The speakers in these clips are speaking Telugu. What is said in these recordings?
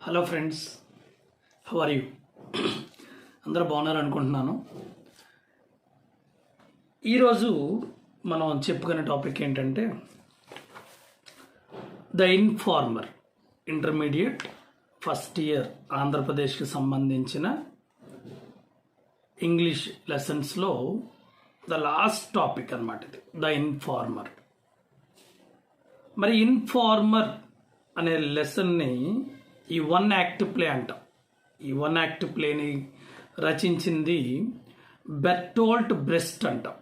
Hello friends, how are you? అందరూ బాగున్నారు అనుకుంటున్నాను. ఈరోజు మనం చెప్పుకునే టాపిక్ ఏంటంటే the informer intermediate first year ఆంధ్రప్రదేశ్కి సంబంధించిన ఇంగ్లీష్ లెసన్స్లో ద లాస్ట్ టాపిక్ అన్నమాట ఇది, ద ఇన్ఫార్మర్. మరి ఇన్ఫార్మర్ అనే లెసన్ని ఈ వన్ యాక్ట్ ప్లే అంటాం. ఈ వన్ యాక్ట్ ప్లేని రచించింది బెర్టోల్ట్ బ్రెస్ట్ అంటాం.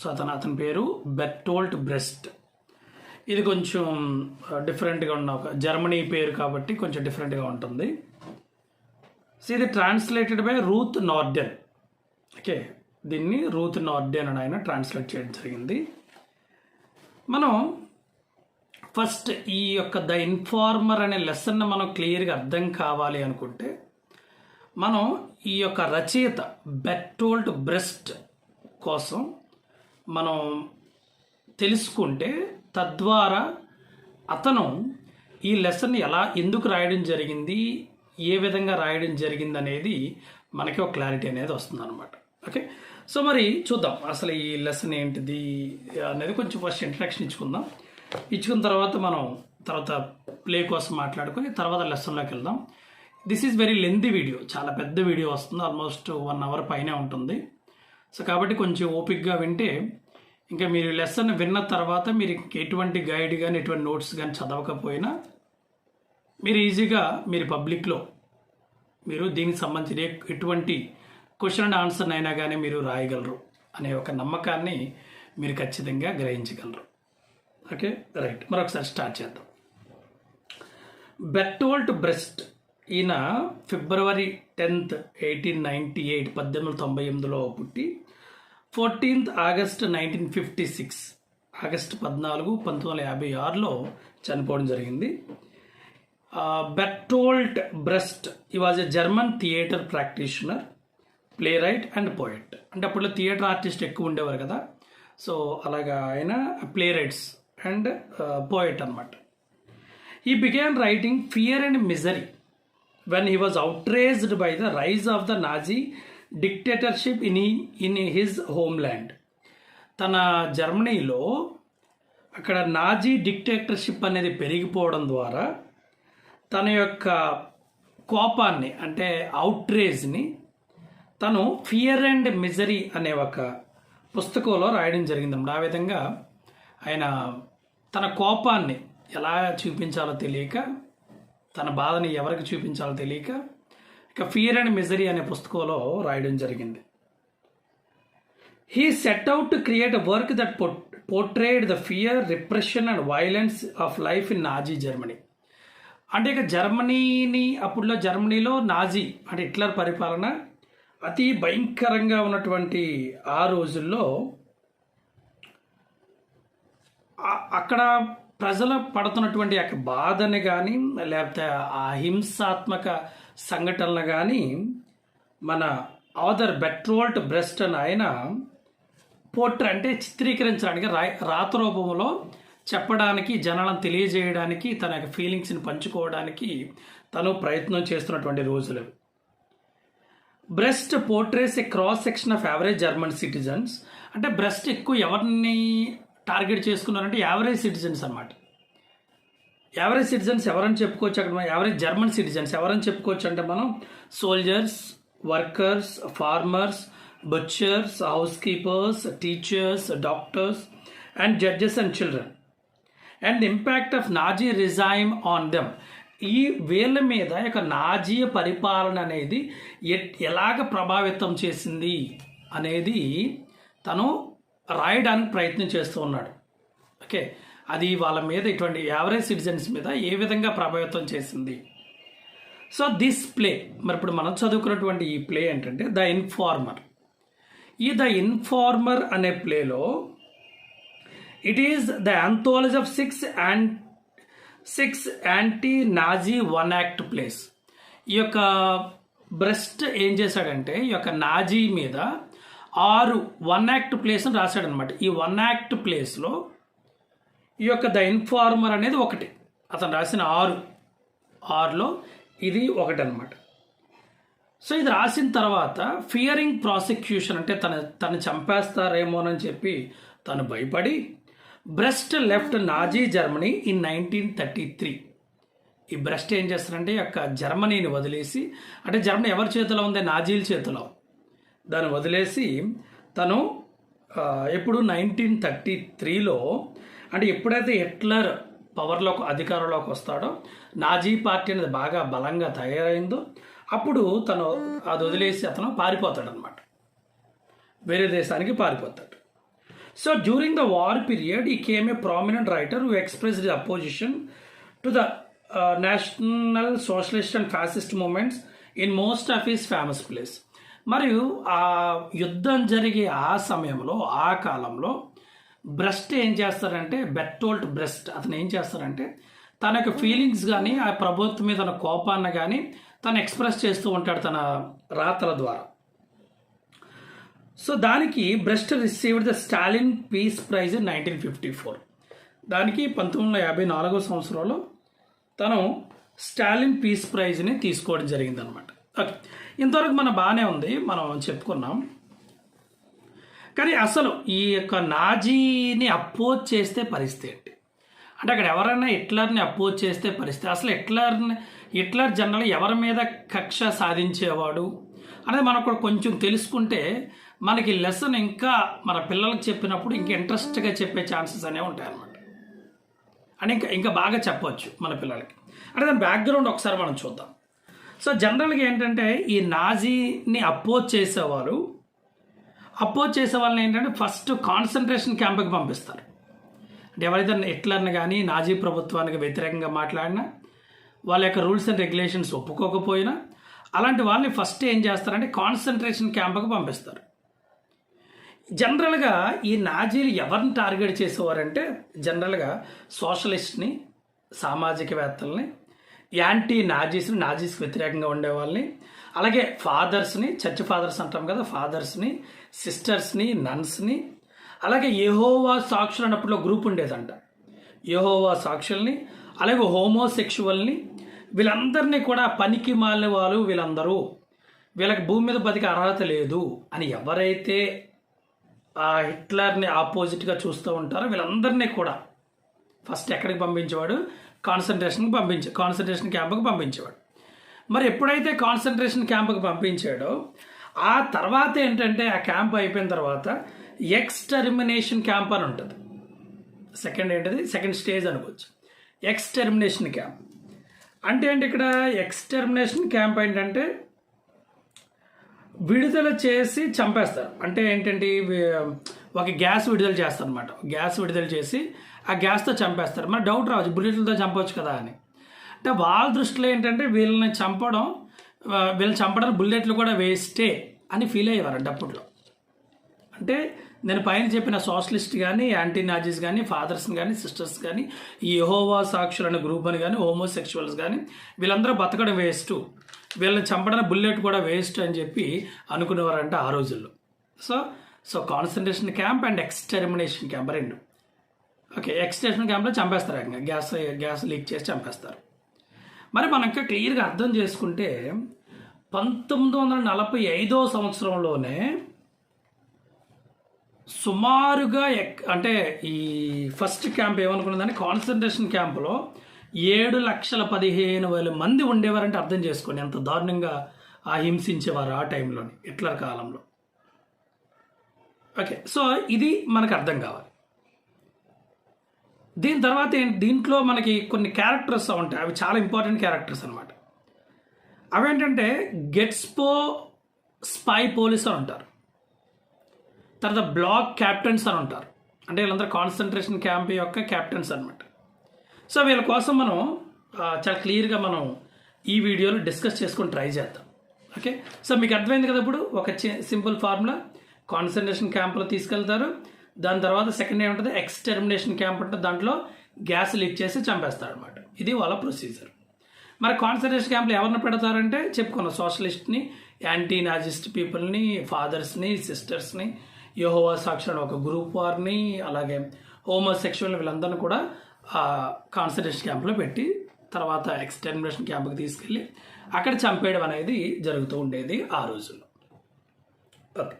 సో అతని పేరు బెర్టోల్ట్ బ్రెస్ట్. ఇది కొంచెం డిఫరెంట్గా ఉన్న ఒక జర్మనీ పేరు కాబట్టి కొంచెం డిఫరెంట్గా ఉంటుంది. సో ఇది ట్రాన్స్లేటెడ్ బై రూత్ నార్డెన్. ఓకే, దీన్ని రూత్ నార్డెన్ అని ఆయన ట్రాన్స్లేట్ చేయడం జరిగింది. మనం ఫస్ట్ ఈ యొక్క ద ఇన్ఫార్మర్ అనే లెసన్ మనం క్లియర్గా అర్థం కావాలి అనుకుంటే మనం ఈ యొక్క రచయిత బెర్టోల్ట్ బ్రెస్ట్ కోసం మనం తెలుసుకుంటే తద్వారా అతను ఈ లెసన్ ఎందుకు రాయడం జరిగింది, ఏ విధంగా రాయడం జరిగింది అనేది మనకి ఒక క్లారిటీ అనేది వస్తుంది అనమాట. ఓకే, సో మరి చూద్దాం అసలు ఈ లెసన్ ఏంటిది అనేది కొంచెం ఫస్ట్ ఇంట్రడక్షన్ ఇచ్చుకున్న తర్వాత మనం తర్వాత ప్లే కోసం మాట్లాడుకొని తర్వాత లెసన్లోకి వెళ్దాం. This is very lengthy video, చాలా పెద్ద వీడియో వస్తుంది, ఆల్మోస్ట్ 1 hour పైనే ఉంటుంది. సో కాబట్టి కొంచెం ఓపిక్గా వింటే ఇంకా మీరు లెసన్ విన్న తర్వాత మీరు ఎటువంటి గైడ్ కానీ ఎటువంటి నోట్స్ కానీ చదవకపోయినా మీరు ఈజీగా మీరు పబ్లిక్లో మీరు దీనికి సంబంధించిన ఎటువంటి క్వశ్చన్ అండ్ ఆన్సర్ అయినా కానీ మీరు రాయగలరు అనే ఒక నమ్మకాన్ని మీరు ఖచ్చితంగా గ్రహించగలరు. ఓకే, రైట్, మరొకసారి స్టార్ట్ చేద్దాం. బెర్టోల్ట్ బ్రెస్ట్ ఈయన February 10th, 1898 1898లో పుట్టి 14th August 1956 ఆగస్టు 14 1956లో చనిపోవడం జరిగింది. బెర్టోల్ట్ బ్రెస్ట్ ఈ was a German theatre practitioner, play right and poet. అంటే అప్పట్లో థియేటర్ ఆర్టిస్ట్ ఎక్కువ ఉండేవారు కదా, సో అలాగా ఆయన ప్లే రైట్స్ అండ్ పోయెట్ అనమాట. He began writing Fear and Misery when he was outraged by the rise of the Nazi dictatorship in his homeland. తన జర్మనీలో అక్కడ నాజీ డిక్టేటర్షిప్ అనేది పెరిగిపోవడం ద్వారా తన యొక్క కోపాన్ని అంటే అవుట్రేజ్ని తను ఫియర్ అండ్ మిజరీ అనే ఒక పుస్తకంలో రాయడం జరిగిందన్నమాట. ఆ విధంగా ఆయన తన కోపాన్ని ఎలా చూపించాలో తెలియక, తన బాధని ఎవరికి చూపించాలో తెలియక ఇక ఫియర్ అండ్ మిజరీ అనే పుస్తకంలో రాయడం జరిగింది. He set out to create a work that portrayed the fear, repression and violence of life in Nazi Germany. అంటే ఇక అప్పుడులో జర్మనీలో నాజీ అంటే హిట్లర్ పరిపాలన అతి భయంకరంగా ఉన్నటువంటి ఆ రోజుల్లో అక్కడ ప్రజలు పడుతున్నటువంటి యొక్క బాధని కానీ లేకపోతే ఆ హింసాత్మక సంఘటనలు కానీ మన ఆథర్ బెర్టోల్ట్ బ్రెస్ట్ అని ఆయన అంటే చిత్రీకరించడానికి రాత రూపంలో చెప్పడానికి, జనాలను తెలియజేయడానికి, తన యొక్క ఫీలింగ్స్ని పంచుకోవడానికి తను ప్రయత్నం చేస్తున్నటువంటి రోజులు. Breast portrays A cross section of average German citizens. అంటే బ్రెస్ట్ ఎక్కువ ఎవరిని టార్గెట్ చేసుకున్నారంటే యావరేజ్ సిటిజన్స్ అనమాట. యావరేజ్ సిటిజన్స్ ఎవరని చెప్పుకోవచ్చు అక్కడ, యావరేజ్ జర్మన్ సిటిజన్స్ ఎవరని చెప్పుకోవచ్చు అంటే మనం soldiers, workers, farmers, బుచర్స్, house keepers, teachers, doctors and judges and children and the impact of Nazi regime on them. ఈ వీళ్ళ మీద యొక్క నాజీ పరిపాలన అనేది ఎలాగ ప్రభావితం చేసింది అనేది తను రాయడానికి ప్రయత్నం చేస్తూ ఉన్నాడు. ఓకే, అది వాళ్ళ మీద ఇటువంటి యావరేజ్ సిటిజన్స్ మీద ఏ విధంగా ప్రభావితం చేసింది. సో దిస్ ప్లే, మరి ఇప్పుడు మనం చదువుకున్నటువంటి ఈ ప్లే ఏంటంటే ద ఇన్ఫార్మర్. ఈ ద ఇన్ఫార్మర్ అనే ప్లేలో it is the anthology of 6 anti Nazi one act plays. ఈ యొక్క బ్రెస్ట్ ఏం చేశాడంటే ఈ యొక్క నాజీ మీద 6 వన్ యాక్ట్ ప్లేస్ని రాశాడనమాట. ఈ వన్ యాక్ట్ ప్లేస్లో ఈ యొక్క ద ఇన్ఫార్మర్ అనేది ఒకటి. అతను రాసిన 6లో ఇది ఒకటనమాట. సో ఇది రాసిన తర్వాత ఫియరింగ్ ప్రాసిక్యూషన్, అంటే తను చంపేస్తారేమోనని చెప్పి తను భయపడి breast left Nazi Germany in 1933. ఈ బ్రెస్ట్ ఏం చేస్తారంటే యొక్క జర్మనీని వదిలేసి, అంటే జర్మనీ ఎవరి చేతిలో ఉంది? నాజీల చేతిలో. దాన్ని వదిలేసి తను ఎప్పుడు 1933లో, అంటే ఎప్పుడైతే హిట్లర్ అధికారంలోకి వస్తాడో, నాజీ పార్టీ అనేది బాగా బలంగా తయారైందో, అప్పుడు తను అది వదిలేసి అతను పారిపోతాడు అనమాట, వేరే దేశానికి పారిపోతాడు. So during the war period he came a prominent writer who expressed opposition to the national socialist and fascist movements in most of his famous plays. మరియు ఆ యుద్ధం జరిగే ఆ సమయంలో, ఆ కాలంలో బ్రెస్ట్ ఏం చేస్తారంటే, బెర్టోల్ట్ బ్రెస్ట్ అతను ఏం చేస్తారంటే తన యొక్క ఫీలింగ్స్ కానీ ఆ ప్రభుత్వం మీద తన కోపాన్ని కానీ తను ఎక్స్ప్రెస్ చేస్తూ ఉంటాడు తన రాతల ద్వారా. సో దానికి breast received the Stalin peace prize in 1954. దానికి 1954 సంవత్సరంలో తను స్టాలిన్ పీస్ ప్రైజ్ని తీసుకోవడం జరిగిందనమాట. ఓకే, ఇంతవరకు మనం బాగానే ఉంది, మనం చెప్పుకున్నాం. కానీ అసలు ఈ యొక్క నాజీని అపోజ్ చేస్తే పరిస్థితి ఏంటి అంటే, అక్కడ ఎవరైనా హిట్లర్ని అపోజ్ చేస్తే పరిస్థితి, అసలు హిట్లర్ జనరల్ ఎవరి మీద కక్ష సాధించేవాడు అనేది మనం కూడా కొంచెం తెలుసుకుంటే మనకి లెసన్ ఇంకా మన పిల్లలకు చెప్పినప్పుడు ఇంకా ఇంట్రెస్ట్గా చెప్పే ఛాన్సెస్ అనేవి ఉంటాయి అన్నమాట. అంటే ఇంకా బాగా చెప్పవచ్చు మన పిల్లలకి. అంటే దాని బ్యాక్గ్రౌండ్ ఒకసారి మనం చూద్దాం. సో జనరల్గా ఏంటంటే ఈ నాజీని అపోజ్ చేసే వాళ్ళని ఏంటంటే ఫస్ట్ కాన్సన్ట్రేషన్ క్యాంప్కి పంపిస్తారు. అంటే ఎవరైతే హిట్లర్ని కానీ నాజీ ప్రభుత్వానికి వ్యతిరేకంగా మాట్లాడినా, వాళ్ళ యొక్క రూల్స్ అండ్ రెగ్యులేషన్స్ ఒప్పుకోకపోయినా, అలాంటి వాళ్ళని ఫస్ట్ ఏం చేస్తారంటే కాన్సన్ట్రేషన్ క్యాంప్కి పంపిస్తారు. జనరల్గా ఈ నాజీలు ఎవరిని టార్గెట్ చేసేవారంటే జనరల్గా సోషలిస్ట్ని, సామాజికవేత్తల్ని, యాంటీ నాజీస్ని, నాజీస్కి వ్యతిరేకంగా ఉండేవాళ్ళని, అలాగే ఫాదర్స్ని, చర్చ్ ఫాదర్స్ అంటాం కదా, ఫాదర్స్ని, సిస్టర్స్ని, నన్స్ని, అలాగే యెహోవా సాక్షులు అన్నప్పుడు గ్రూప్ ఉండేదంట, యెహోవా సాక్షుల్ని, అలాగే హోమోసెక్షువల్ని, వీళ్ళందరినీ కూడా పనికి మాలిన వాళ్ళు, వీళ్ళకి భూమి మీద బతికే అర్హత లేదు అని ఎవరైతే ఆ హిట్లర్ని ఆపోజిట్గా చూస్తూ ఉంటారో వీళ్ళందరినీ కూడా ఫస్ట్ ఎక్కడికి పంపించేవాడు? కాన్సన్ట్రేషన్ క్యాంప్కి పంపించేవాడు. మరి ఎప్పుడైతే కాన్సన్ట్రేషన్ క్యాంప్కి పంపించాడో ఆ తర్వాత ఏంటంటే ఆ క్యాంప్ అయిపోయిన తర్వాత ఎక్స్టర్మినేషన్ క్యాంప్ అని ఉంటుంది. సెకండ్ స్టేజ్ అనుకోవచ్చు, ఎక్స్టర్మినేషన్ క్యాంప్. అంటే ఏంటి ఇక్కడ ఎక్స్టర్మినేషన్ క్యాంప్ ఏంటంటే విడుదల చేసి చంపేస్తారు. అంటే ఏంటంటే ఒక గ్యాస్ విడుదల చేస్తారు అనమాట, గ్యాస్ విడుదల చేసి ఆ గ్యాస్తో చంపేస్తారు. మరి డౌట్ రావచ్చు, బుల్లెట్లతో చంపవచ్చు కదా అని. అంటే వాళ్ళ దృష్టిలో ఏంటంటే వీళ్ళని చంపడానికి బుల్లెట్లు కూడా వేస్టే అని ఫీల్ అయ్యేవారంట అప్పట్లో. అంటే నేను పైన చెప్పిన సోషలిస్ట్ కానీ, యాంటీ నాజీస్ కానీ, ఫాదర్స్ని కానీ, సిస్టర్స్ కానీ, ఈ యెహోవా సాక్షులు అనే గ్రూప్ అని కానీ, హోమోసెక్షువల్స్ కానీ, వీళ్ళందరూ బతకడం వేస్ట్, వీళ్ళని చంపడానికి బుల్లెట్ కూడా వేస్ట్ అని చెప్పి అనుకునేవారంట ఆ రోజుల్లో. So concentration camp and extermination camp రెండు. ఓకే, ఎక్స్టర్మినేషన్ క్యాంప్లో చంపేస్తారు, ఇంకా గ్యాస్ లీక్ చేసి చంపేస్తారు. మరి మనం ఇంకా క్లియర్గా అర్థం చేసుకుంటే 1945 సంవత్సరంలోనే సుమారుగా అంటే ఈ ఫస్ట్ క్యాంప్ ఏమనుకున్నదని, కాన్సన్ట్రేషన్ క్యాంపులో 7,15,000 మంది ఉండేవారంటే అర్థం చేసుకోండి ఎంత దారుణంగా హింసించేవారు ఆ టైంలోని, హిట్లర్ కాలంలో. ఓకే, సో ఇది మనకు అర్థం కావాలి. దీని తర్వాత దీంట్లో మనకి కొన్ని క్యారెక్టర్స్ ఉంటాయి, అవి చాలా ఇంపార్టెంట్ క్యారెక్టర్స్ అనమాట. అవేంటంటే గెట్స్పో స్పై పోలీస్ అని ఉంటారు, తర్వాత బ్లాక్ క్యాప్టెన్స్ అని ఉంటారు. అంటే వీళ్ళందరూ కాన్సన్ట్రేషన్ క్యాంప్ యొక్క క్యాప్టెన్స్ అనమాట. సో వీళ్ళ కోసం మనం చాలా క్లియర్గా మనం ఈ వీడియోలో డిస్కస్ చేసుకొని ట్రై చేద్దాం. ఓకే, సో మీకు అర్థమైంది కదా. ఇప్పుడు ఒక సింపుల్ ఫార్ములా, కాన్సన్ట్రేషన్ క్యాంప్లో తీసుకెళ్తారు, దాని తర్వాత సెకండ్ ఏముంటుంది, ఎక్స్టర్మినేషన్ క్యాంప్ ఉంటుంది, దాంట్లో గ్యాస్ లీక్ చేసి చంపేస్తారు అనమాట. ఇది వాళ్ళ ప్రొసీజర్. మరి కాన్సన్ట్రేషన్ క్యాంప్లో ఎవరిని పెడతారంటే చెప్పుకున్నాం, సోషలిస్ట్ని, యాంటీ నాజిస్ట్ పీపుల్ని, ఫాదర్స్ని, సిస్టర్స్ని, యెహోవా సాక్షులు ఒక గ్రూప్ వారిని, అలాగే హోమోసెక్షువల్, వీళ్ళందరినీ కూడా కాన్సన్ట్రేషన్ క్యాంప్లో పెట్టి తర్వాత ఎక్స్టర్మినేషన్ క్యాంప్కి తీసుకెళ్ళి అక్కడ చంపేయడం అనేది జరుగుతూ ఉండేది ఆ రోజుల్లో. ఓకే,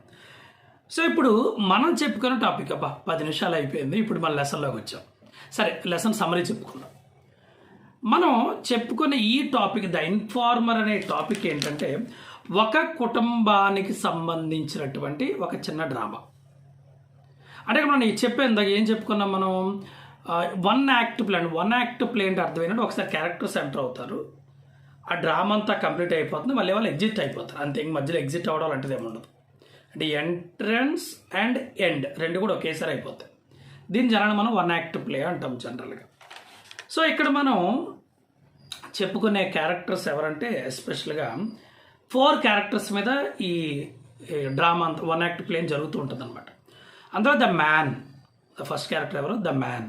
సో ఇప్పుడు మనం చెప్పుకున్న టాపిక్ అబ్బా 10 నిమిషాలు అయిపోయింది. ఇప్పుడు మన లెసన్లోకి వచ్చాం. సరే, లెసన్ సమ్మరీ చెప్పుకుందాం. మనం చెప్పుకునే ఈ టాపిక్ ద ఇన్ఫార్మర్ అనే టాపిక్ ఏంటంటే ఒక కుటుంబానికి సంబంధించినటువంటి ఒక చిన్న డ్రామా. అంటే మనం చెప్పేందాక ఏం చెప్పుకున్నాం మనం, 1 యాక్ట్ ప్లాన్. 1 యాక్ట్ ప్లే అంటే అర్థమైనట్టు ఒకసారి క్యారెక్టర్స్ ఎంటర్ అవుతారు, ఆ డ్రామా అంతా కంప్లీట్ అయిపోతుంది, మళ్ళీ వాళ్ళు ఎగ్జిట్ అయిపోతారు అంతే. ఇంక మధ్యలో ఎగ్జిట్ అవ్వడం లాంటిది ఏమి ఉండదు. అంటే ఎంట్రన్స్ అండ్ ఎండ్ రెండు కూడా ఒకేసారి అయిపోతాయి. దీని జనాన్ని మనం 1 యాక్ట్ ప్లే అంటాం జనరల్గా. సో ఇక్కడ మనం చెప్పుకునే క్యారెక్టర్స్ ఎవరంటే ఎస్పెషల్గా 4 క్యారెక్టర్స్ మీద ఈ డ్రామా అంతా 1 యాక్ట్ ప్లే జరుగుతూ ఉంటుంది అనమాట. అందులో the man, the first character ఎవరు, ద మ్యాన్.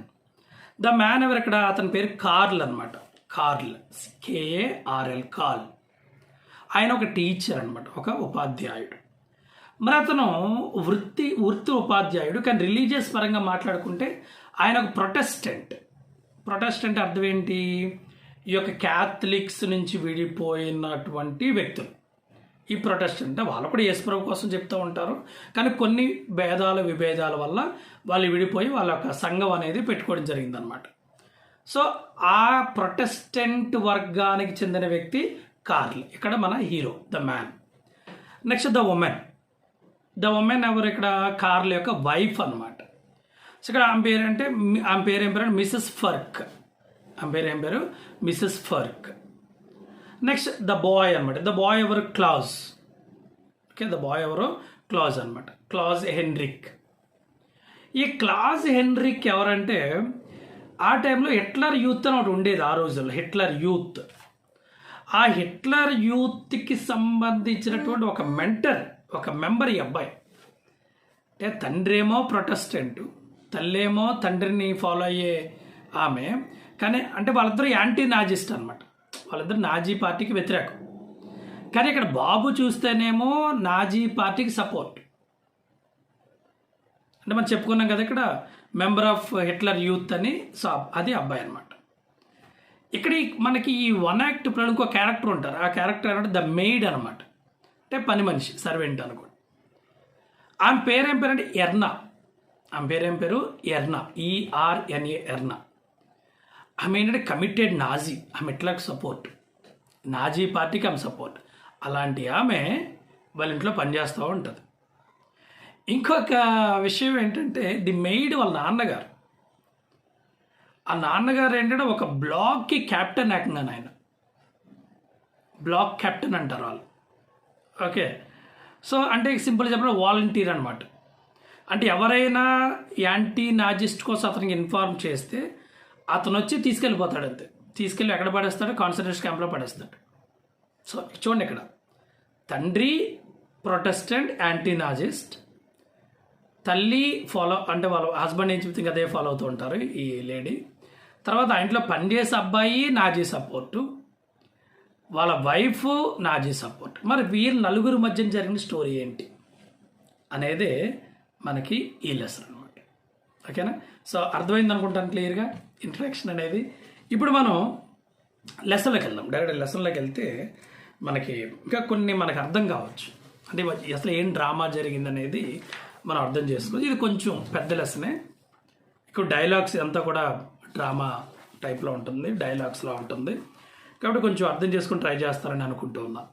ద మ్యాన్ ఎవరు ఇక్కడ, అతని పేరు కార్ల్ అనమాట. Karl, KARL, Karl. ఆయన ఒక టీచర్ అనమాట, ఒక ఉపాధ్యాయుడు. మరి అతను వృత్తి ఉపాధ్యాయుడు, కానీ రిలీజియస్ పరంగా మాట్లాడుకుంటే ఆయన ఒక ప్రొటెస్టెంట్. ప్రొటెస్టెంట్ అర్థం ఏంటి, ఈ యొక్క క్యాథలిక్స్ నుంచి విడిపోయినటువంటి వ్యక్తులు ఈ ప్రొటెస్టెంట్. వాళ్ళు కూడా యేసుప్రభు కోసం చెప్తూ ఉంటారు, కానీ కొన్ని విభేదాల వల్ల వాళ్ళు విడిపోయి వాళ్ళ యొక్క సంఘం అనేది పెట్టుకోవడం జరిగిందనమాట. సో ఆ ప్రొటెస్టెంట్ వర్గానికి చెందిన వ్యక్తి కార్ల్, ఇక్కడ మన hero the man. Next the woman. The women ఎవరు, ఇక్కడ కార్ల్ యొక్క వైఫ్ అనమాట. సో ఇక్కడ ఆమె పేరు ఏం పేరు మిసెస్ ఫర్క్. ఆమె పేరు ఏం పేరు, మిసెస్ ఫర్క్. నెక్స్ట్ ద బాయ్ అనమాట. ద బాయ్ ఎవరు, క్లాజ్. ఓకే, ద బాయ్ ఎవరు, క్లాజ్ అనమాట. Clause Heinrich. ఈ క్లాజ్ హెన్రిక్ ఎవరంటే ఆ టైంలో హిట్లర్ యూత్ అని ఒకటి ఉండేది ఆ రోజుల్లో, హిట్లర్ యూత్. ఆ హిట్లర్ యూత్కి సంబంధించినటువంటి ఒక మెంటర్, ఒక మెంబర్ ఈ అబ్బాయి. అంటే తండ్రి ఏమో ప్రొటెస్టెంట్, తల్లేమో తండ్రిని ఫాలో అయ్యే ఆమె. కానీ అంటే వాళ్ళిద్దరూ యాంటీ నాజిస్ట్ అనమాట, వాళ్ళిద్దరు నాజీ పార్టీకి వ్యతిరేకం. కానీ ఇక్కడ బాబు చూస్తేనేమో నాజీ పార్టీకి సపోర్ట్. అంటే మనం చెప్పుకున్నాం కదా ఇక్కడ మెంబర్ ఆఫ్ హిట్లర్ యూత్ అని, సో అది అబ్బాయి అనమాట. ఇక్కడ మనకి ఈ 1 యాక్ట్ ప్లే ఇంకో క్యారెక్టర్ ఉంటారు. ఆ క్యారెక్టర్ అంటే ద మెయిడ్ అనమాట, అంటే పని మనిషి, సర్వెంట్ అనుకోండి. ఆమె పేరు ఏం పేరు అంటే ఎర్నా. ఆమె పేరు ఏం పేరు, ఎర్నా, ERNA, ఎర్నా. ఆమె ఏంటంటే కమిటెడ్ నాజీ, ఆమె హిట్లర్కి సపోర్ట్, నాజీ పార్టీకి ఆమె సపోర్ట్. అలాంటి ఆమె వాళ్ళ ఇంట్లో పనిచేస్తూ ఉంటుంది. ఇంకొక విషయం ఏంటంటే ది మెయిడ్ వాళ్ళ నాన్నగారు. ఆ నాన్నగారు ఏంటంటే ఒక బ్లాక్కి క్యాప్టెన్ ఏకంగా, ఆయన బ్లాక్ కెప్టెన్ అంటారు వాళ్ళు. ఓకే, సో అంటే సింపుల్ చెప్పడం వాలంటీర్ అనమాట. అంటే ఎవరైనా యాంటీ నాజిస్ట్ కోసం అతనికి ఇన్ఫార్మ్ చేస్తే అతను వచ్చి తీసుకెళ్ళిపోతాడు అంతే. తీసుకెళ్ళి ఎక్కడ పడేస్తాడు, కాన్సన్ట్రేషన్ క్యాంప్లో పడేస్తాడు. సో చూడండి, ఇక్కడ తండ్రి ప్రొటెస్టెంట్ యాంటీ నాజిస్ట్, తల్లి ఫాలో అంటే వాళ్ళ హస్బెండ్ ఏం చెప్తే అదే ఫాలో అవుతూ ఉంటారు ఈ లేడీ. తర్వాత ఆ ఇంట్లో పనిచేసే అబ్బాయి నాజీ సపోర్టు, వాళ్ళ వైఫ్ నాజీ సపోర్ట్. మరి వీరు నలుగురు మధ్య జరిగిన స్టోరీ ఏంటి అనేదే మనకి ఈ లెసన్ అనమాట. ఓకేనా, సో అర్థమైంది అనుకుంటాను క్లియర్గా ఇంట్రడక్షన్ అనేది. ఇప్పుడు మనం లెసన్లోకి వెళ్దాం. డైరెక్ట్ లెసన్లోకి వెళ్తే మనకి ఇంకా కొన్ని మనకు అర్థం కావచ్చు, అంటే అసలు ఏం డ్రామా జరిగింది అనేది మనం అర్థం చేసుకోవచ్చు. ఇది కొంచెం పెద్ద లెసనే. ఇక్కడ డైలాగ్స్ అంతా కూడా డ్రామా టైప్లో ఉంటుంది, డైలాగ్స్లో ఉంటుంది, కాబట్టి కొంచెం అర్థం చేసుకుని ట్రై చేస్తారని అనుకుంటూ ఉన్నా.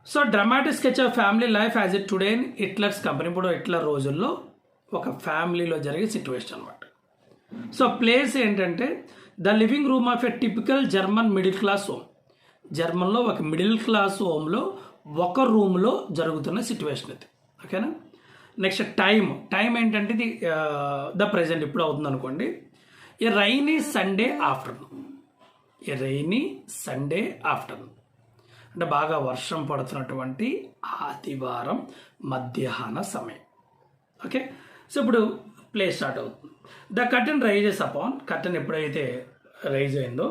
So dramatic sketch of family life as it today in Hitler's company. ఇప్పుడు హిట్లర్ రోజుల్లో ఒక ఫ్యామిలీలో జరిగే సిచ్యువేషన్ అనమాట. సో ప్లేస్ ఏంటంటే the living room of a typical German middle class home. జర్మన్లో ఒక మిడిల్ క్లాస్ హోమ్లో ఒక రూమ్లో జరుగుతున్న సిచ్యువేషన్ ఇది. ఓకేనా, నెక్స్ట్ టైం ఏంటంటే ఇది ద ప్రెజెంట్, ఇప్పుడు అవుతుంది అనుకోండి. A rainy Sunday afternoon, a rainy Sunday afternoon అంటే బాగా వర్షం పడుతున్నటువంటి ఆదివారం మధ్యాహ్న సమయం. ఓకే, సో ఇప్పుడు ప్లే స్టార్ట్ అవుతుంది. The curtain rises upon, curtain ఎప్పుడైతే రైజ్ అయిందో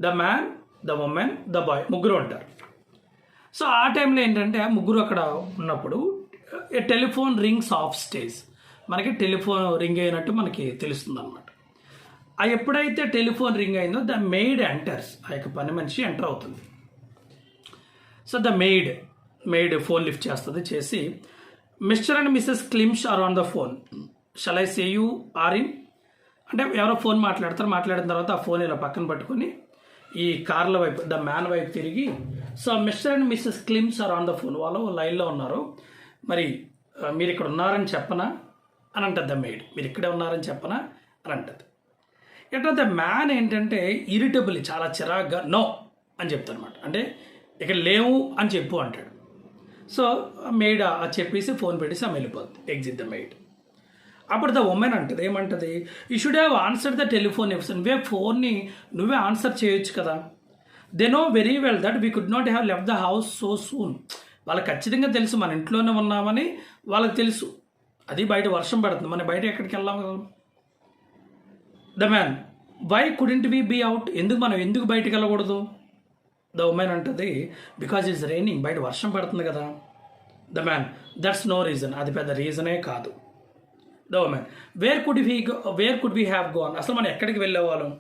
the man, the woman, the boy, ముగ్గురు ఉంటారు. సో ఆ టైంలో ఏంటంటే ముగ్గురు అక్కడ ఉన్నప్పుడు a telephone rings off stage, మనకి టెలిఫోన్ రింగ్ అయినట్టు మనకి తెలుస్తుంది అనమాట. ఆ ఎప్పుడైతే టెలిఫోన్ రింగ్ అయిందో ద మెయిడ్ ఎంటర్స్, ఆ యొక్క పని మనిషి ఎంటర్ అవుతుంది. So the maid phone lift చేస్తుంది. చేసి Mr and Mrs Klimsch are on the phone, shall I say you are in అంటే ఎవరో ఫోన్ మాట్లాడతారు. మాట్లాడిన తర్వాత ఆ ఫోన్ ఇలా పక్కన పట్టుకొని ఈ కార్ల వైపు ద మ్యాన్ వైపు తిరిగి, so mister and missus Klimbtsch are on the phone, వాళ్ళు లైన్లో ఉన్నారు, మరి మీరు ఇక్కడ ఉన్నారని చెప్పనా అని అంటుంది ద మెయిడ్. మీరు ఇక్కడే ఉన్నారని చెప్పనా అని అంటుంది. ఎట్లా ద మ్యాన్ ఏంటంటే ఇరిటబుల్, చాలా చిరాగ్గా నో అని చెప్తారు అనమాట. అంటే ఇక్కడ లేవు అని చెప్పు అంటాడు. సో మెయిడ్ చెప్పేసి ఫోన్ పెట్టేసి ఆమె వెళ్ళిపోద్ది, ఎగ్జిట్ ద మెయిడ్. అప్పుడు ద ఉమెన్ అంటుంది, ఏమంటుంది, you should have answer the telephone ఎఫ్సన్, ఫోన్ని నువ్వే ఆన్సర్ చేయొచ్చు కదా. They know very well that we could not have left the house so soon. వాళ్ళకి ఖచ్చితంగా తెలుసు మన ఇంట్లోనే ఉన్నామని వాళ్ళకి తెలుసు. అది బయట వర్షం పడుతుంది, మనం బయట ఎక్కడికి వెళ్ళాం కదా. The man, why couldn't we be out, ఎందుకు బయటకు వెళ్ళకూడదు. ద ఉమెన్ అంటుంది, బికాజ్ ఇట్స్ రైనింగ్, బయట వర్షం పడుతుంది కదా. The man, that's no reason, అది పెద్ద రీజనే కాదు. The woman, where could we have gone, అసలు మనం ఎక్కడికి వెళ్ళేవాళ్ళం.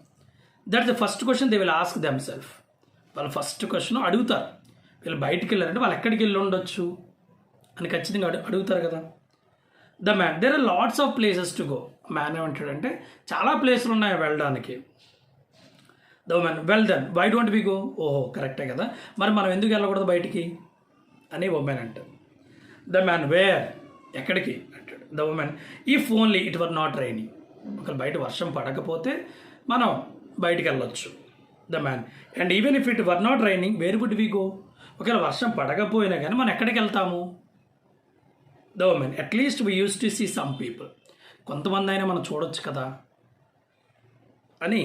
That's the first question they will ask them self. వాళ్ళు ఫస్ట్ క్వశ్చన్ అడుగుతారు, వీళ్ళు బయటికి వెళ్ళారంటే వాళ్ళు ఎక్కడికి వెళ్ళి ఉండొచ్చు అని ఖచ్చితంగా అడుగుతారు కదా. The man, there are lots of places to go. Man ఏమంటాడంటే చాలా ప్లేసులు ఉన్నాయి వెళ్ళడానికి. The woman, well then why don't we go, ఓహో కరెక్టే కదా, మరి మనం ఎందుకు వెళ్ళకూడదు బయటికి అని ఉమెన్ అంటాడు. ద మ్యాన్, వేర్, ఎక్కడికి అంటాడు. The woman, if only it were not raining, ఒకవేళ బయట వర్షం పడకపోతే మనం బయటికి వెళ్ళొచ్చు. The man, and even if it were not raining where would we go, ఒకవేళ వర్షం పడకపోయినా కానీ మనం ఎక్కడికి వెళ్తాము. The woman, at least we used to see some people, కొంతమంది అయినా మనం చూడొచ్చు కదా అని